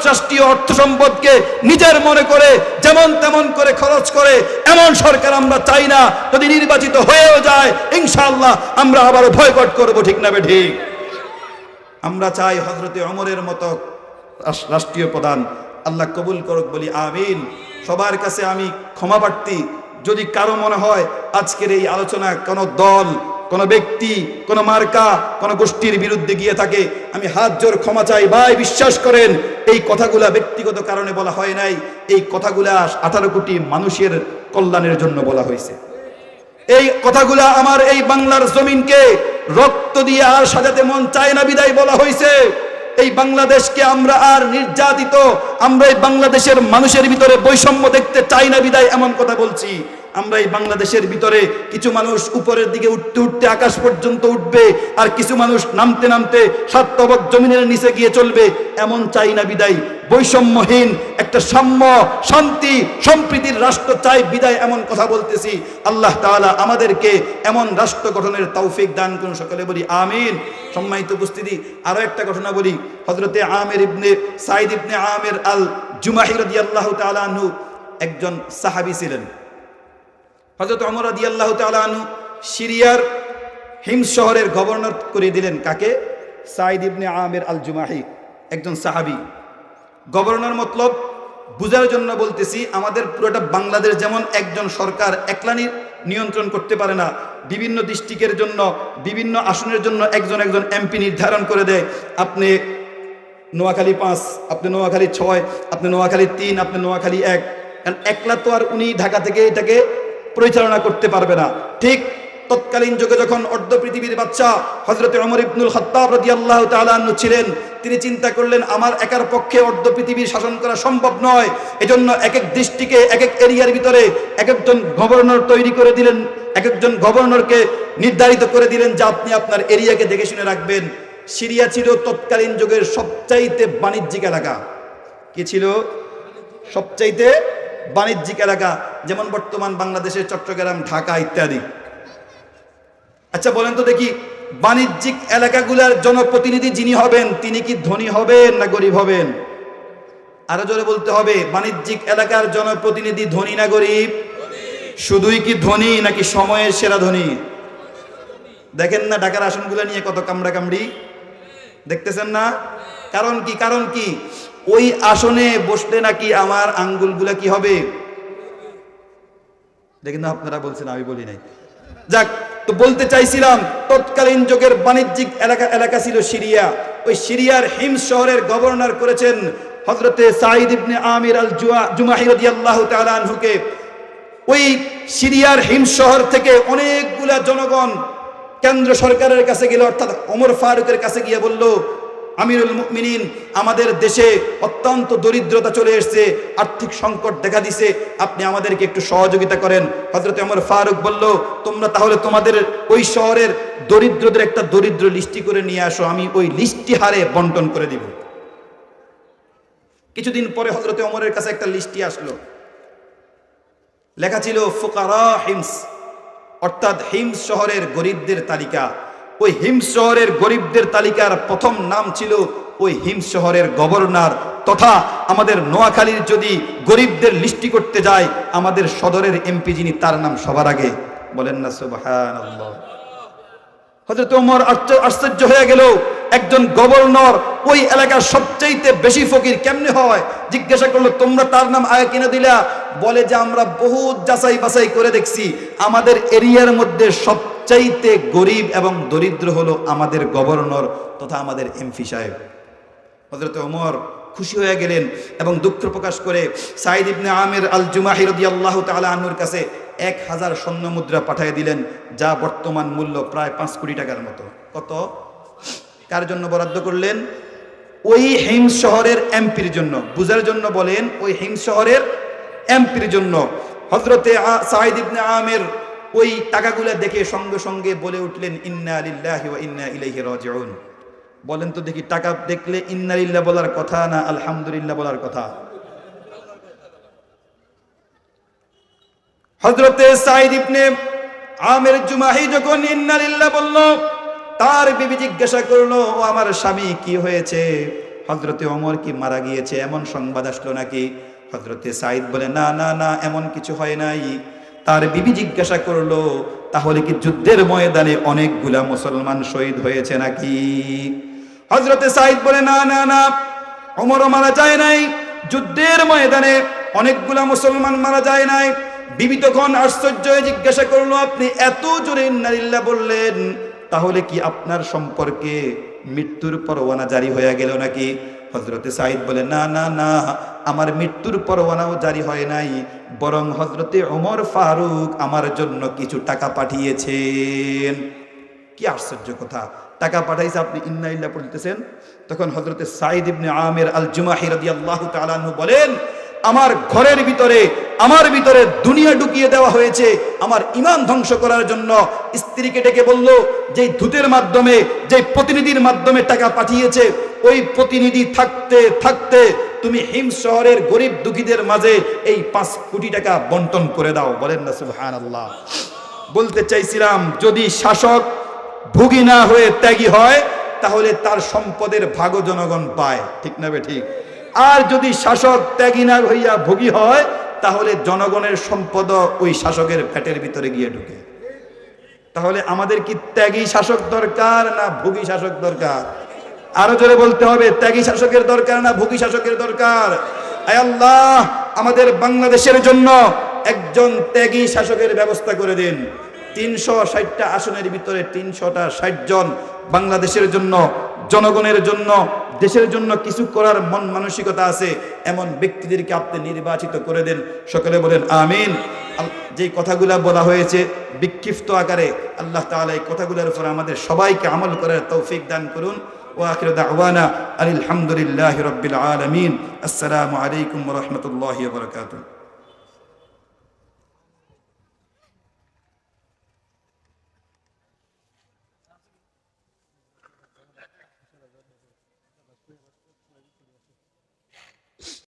রাষ্ট্রীয় অর্থ সম্পদকে নিজের মনে করে যেমন তেমন করে খরচ করে, এমন সরকার আমরা চাই না। যদি নির্বাচিত হয়েও যায় ইনশাআল্লাহ আমরা আবার বয়কট করব, ঠিক না ঠিক? আমরা চাই হযরতে ওমরের মতো রাষ্ট্রীয় প্রধান। আল্লাহ কবুল করুক, বলি আমিন। সবার কাছে আমি ক্ষমা প্রার্থী, যদি কারো মনে হয় আজকের এই আলোচনা কোনো দল, কোনো ব্যক্তি, কোনো মার্কা, কোনো গোষ্ঠীর বিরুদ্ধে গিয়ে থাকে, আমি হাত জোর ক্ষমা চাই। ভাই বিশ্বাস করেন এই কথাগুলা ব্যক্তিগত কারণে বলা হয় নাই, এই কথাগুলা 18 কোটি মানুষের কল্যাণের জন্য বলা হয়েছে। এই কথাগুলা আমার এই বাংলার জমিনকে রক্ত দিয়ে আর সাজাতে মন চায় না বিদায় বলা হয়েছে। এই বাংলাদেশকে আমরা আর নির্যাতিত, আমরা এই বাংলাদেশের মানুষের ভিতরে বৈষম্য দেখতে চাই না বিদায় এমন কথা বলছি। আমরা এই বাংলাদেশের ভিতরে কিছু মানুষ উপরের দিকে উঠতে উঠতে আকাশ পর্যন্ত উঠবে, আর কিছু মানুষ নামতে নামতে 7 তবক জমিনের নিচে গিয়ে চলবে, এমন চাই না বিদায় বৈষম্যহীন একটা সাম্য শান্তি সম্প্রীতির রাষ্ট্র চাই বিদায় এমন কথা বলতেছি। আল্লাহ তাআলা আমাদেরকে এমন রাষ্ট্র গঠনের তৌফিক দান করুন, সকলে বলি আমিন। সম্মানিত উপস্থিতি, আরো একটা ঘটনা বলি। হযরতে আমির ইবনে সাইদ ইবনে আমির আল জুমাহি রাদিয়াল্লাহু তাআলা আনহু একজন সাহাবী ছিলেন। হযরত ওমর রাদিয়াল্লাহু তাআলা আনহু সিরিয়ার হিমস শহরের গভর্নর করে দিলেন কাকে? সাইদ ইবনে আমির আল জুমাহি, একজন সাহাবী। গভর্নর মতলব বুঝার জন্য বলতেছি, আমাদের পুরোটা বাংলাদেশ যেমন একজন সরকার একলানি নিয়ন্ত্রণ করতে পারে না, বিভিন্ন ডিস্ট্রিক্টের জন্য বিভিন্ন আসনের জন্য একজন একজন এমপি নির্ধারণ করে দেয়। আপনি নোয়াখালী 5, আপনি নোয়াখালী 6, আপনি নোয়াখালী 3, আপনি নোয়াখালী 1। কারণ একলা তো আর উনি ঢাকা থেকে এটাকে পরিচালনা করতে পারবে না। ঠিক তৎকালীন যুগে যখন অর্ধ পৃথিবীর বাদশা হযরতে ওমর ইবনুল খাত্তাব রাদিয়াল্লাহু তাআলা আনহু ছিলেন, তিনি চিন্তা করলেন আমার একার পক্ষে অর্ধ পৃথিবীর শাসন করা সম্ভব নয়। এজন্য এক এক ডিস্ট্রিক্টে এক এক এরিয়ার ভিতরে এক একজন গভর্নর তৈরি করে দিলেন, এক একজন গভর্নরকে নির্ধারিত করে দিলেন যে আপনি আপনার এরিয়াকে দেখে শুনে রাখবেন। সিরিয়া ছিল তৎকালীন যুগের সবচাইতে বাণিজ্যিক এলাকা। কি ছিল? সবচাইতে বাণিজ্যিক এলাকা, যেমন বর্তমান বাংলাদেশের চট্টগ্রাম, ঢাকা ইত্যাদি। আচ্ছা বলেন তো দেখি, বাণিজ্যিক এলাকাগুলোর জনপ্রতিনিধি যিনি হবেন তিনি কি ধনী হবেন না গরিব হবেন? আরো জোরে বলতে হবে, বাণিজ্যিক এলাকার জনপ্রতিনিধি ধনী না গরিব? শুধুই কি ধনী নাকি সময়ের সেরা ধনী? দেখেন না ঢাকার আসনগুলো নিয়ে কত কামড়া কামড়ি, দেখতেছেন না? কারণ কি? কারণ কি? ওই আসনে বসলে নাকি আমার আঙ্গুলগুলা কি হবে? দেখেন না, আপনারা বলছেন, আমি বলি নাই। যাক, তো বলতে চাইছিলাম তৎকালীন যুগের বাণিজ্যিক এলাকা ছিল সিরিয়া। ওই সিরিয়ার হিমস শহরের গভর্নর করেছেন হযরতে সাইদ ইবনে আমির আল জুমাহি রাদিয়াল্লাহু তাআলা আনহুকে। ওই সিরিয়ার হিমস শহর থেকে অনেকগুলা জনগণ কেন্দ্র সরকারের কাছে গেল, অর্থাৎ ওমর ফারুকের কাছে গিয়ে বলল, আমিরুল মুমিনিন, আমাদের দেশে অত্যন্ত দরিদ্রতা চলে এসেছে, আর্থিক সংকট দেখা দিছে, আপনি আমাদেরকে একটু সহযোগিতা করেন। হযরত ওমর ফারুক বলল, তোমরা তাহলে তোমাদের ওই শহরের দরিদ্রদের একটা দরিদ্র লিস্টি করে নিয়ে আসো, আমি ওই লিস্টি হারে বন্টন করে দিব। কিছুদিন পরে হযরত ওমরের কাছে একটা লিস্টি আসলো, লেখা ছিল ফুকারা হিমস, অর্থাৎ হিমস শহরের গরিবদের তালিকা। ওই হিমস শহরের গরিবদের তালিকার প্রথম নাম ছিল ওই হিমস শহরের গভর্নর তথা আমাদের নোয়াখালীর যদি গরিবদের লিস্টি করতে যায়, আমাদের সদরের এমপি যিনি, তার নাম সবার আগে। বলেন না সুবহানাল্লাহ। হযরত ওমর আশ্চর্য হয়ে গেল, একজন গভর্নর ওই এলাকার সবচাইতে বেশি ফকির কেমনে হয়? জিজ্ঞাসা করলো, তোমরা তার নাম আগে কিনে দিলা? বলে যে আমরা বহুত যাচাই বাছাই করে দেখছি, আমাদের এরিয়ার মধ্যে সবচাইতে গরিব এবং দরিদ্র হলো আমাদের গভর্নর তথা আমাদের এমপি সাহেব। হযরত ওমর খুশি হয়ে গেলেন এবং দুঃখ প্রকাশ করে সাইদ ইবনে আমির আল জুমাহি রাদিয়াল্লাহু তাআলা আনহুর কাছে 1000 স্বর্ণ মুদ্রা পাঠিয়ে দিলেন, যা বর্তমান মূল্য প্রায় 5 কোটি টাকার মতো। কত? কার জন্য বরাদ্দ করলেন? ওই হিমস শহরের এমপির জন্য। বুঝার জন্য বলেন, ওই হিমস শহরের এমপির জন্য। হযরতে সাইদ ইবনে আমির ওই টাকাগুলো দেখে সঙ্গে সঙ্গে বলে উঠলেন, ইন্না লিল্লাহি ওয়া ইন্না ইলাইহি রাজিউন। বলেন তো দেখি, টাকা দেখলে ইন্না লিল্লাহ বলার কথা না আলহামদুলিল্লাহ বলার কথা? হযরতে সাইদ ইবনে আমির জুমাহি যখন ইন্না লিল্লাহ বলল, তার বিবি জিজ্ঞাসা করলো, ও আমার স্বামী কি হয়েছে? হযরতে ওমর কি মারা গিয়েছে এমন সংবাদ আসলো নাকি? হযরতে সাইদ বলে, না না না, এমন কিছু হয় নাই। তার বিবি জিজ্ঞাসা করলো, তাহলে কি যুদ্ধের ময়দানে অনেকগুলা মুসলমান শহীদ হয়েছে নাকি? হযরতে সাইদ বলে, না না না, ওমরও মারা যায় নাই, যুদ্ধের ময়দানে অনেকগুলা মুসলমান মারা যায় নাই। বিবি তখন আশ্চর্য হয়ে জিজ্ঞাসা করলো, আপনি এত জোরে ইন্না লিল্লাহ বললেন, তাহলে কি আপনার সম্পর্কে মৃত্যুর পরোয়ানা জারি হয়ে গেল নাকি? হযরতে সাইদ বলে, না না না, আমার মৃত্যুর পরোয়ানাও জারি হয় নাই, বরং হযরতে ওমর ফারুক আমার জন্য কিছু টাকা পাঠিয়েছেন। কি আশ্চর্য কথা, টাকা পাঠাইছে, আপনি ইন্না লিল্লাহ বলতেছেন। তখন হযরতে সাইদ ইবনে আমির আল জুমাহি রাদিয়াল্লাহু তাআলা আনহু বলেন, আমার ঘরের ভিতরে আমার ভিতরে দুনিয়া ঢুকিয়ে দেওয়া হয়েছে আমার ঈমান ধ্বংস করার জন্য। স্ত্রীকে ডেকে বলল, যে দূতের মাধ্যমে, যে প্রতিনিধির মাধ্যমে টাকা পাঠিয়েছে, ওই প্রতিনিধি থাকতে থাকতে তুমি হিমস শহরের গরিব দুঃখীদের মাঝে এই 5 কোটি টাকা বন্টন করে দাও। বলেন না সুবহানাল্লাহ। বলতে চাইছিলাম, যদি শাসক ভোগী না হয়ে ত্যাগী হয় তাহলে তার সম্পদের ভাগও জনগণ পায়, ঠিক না বে ঠিক? আর যদি শাসক ত্যাগী না হইয়া ভোগী হয় তাহলে জনগণের সম্পদ ওই শাসকের পেটের ভিতরে গিয়ে ঢুকে। তাহলে আমাদের কি ত্যাগী শাসক দরকার না ভোগী শাসক দরকার? আরো জোরে বলতে হবে, ত্যাগী শাসকের দরকার না ভোগী শাসকের দরকার? আয় আল্লাহ, আমাদের বাংলাদেশের জন্য একজন ত্যাগী শাসকের ব্যবস্থা করে দিন। 360টা আসনের ভিতরে 360 জন বাংলাদেশের জন্য, জনগণের জন্য, দেশের জন্য কিছু করার মন মানসিকতা আছে এমন ব্যক্তিদেরকে আপনি নির্বাচিত করে দেন। সকলে বলেন আমিন। যে কথাগুলা বলা হয়েছে বিক্ষিপ্ত আকারে, আল্লাহ তাআলা এই কথাগুলোর উপর আমাদের সবাইকে আমল করার তৌফিক দান করুন। ওয়া আখিরু দাওয়ানা আলহামদুলিল্লাহি রাব্বিল আলামিন। আসসালামু আলাইকুম ওয়া রাহমাতুল্লাহি ওয়া বারাকাতুহু।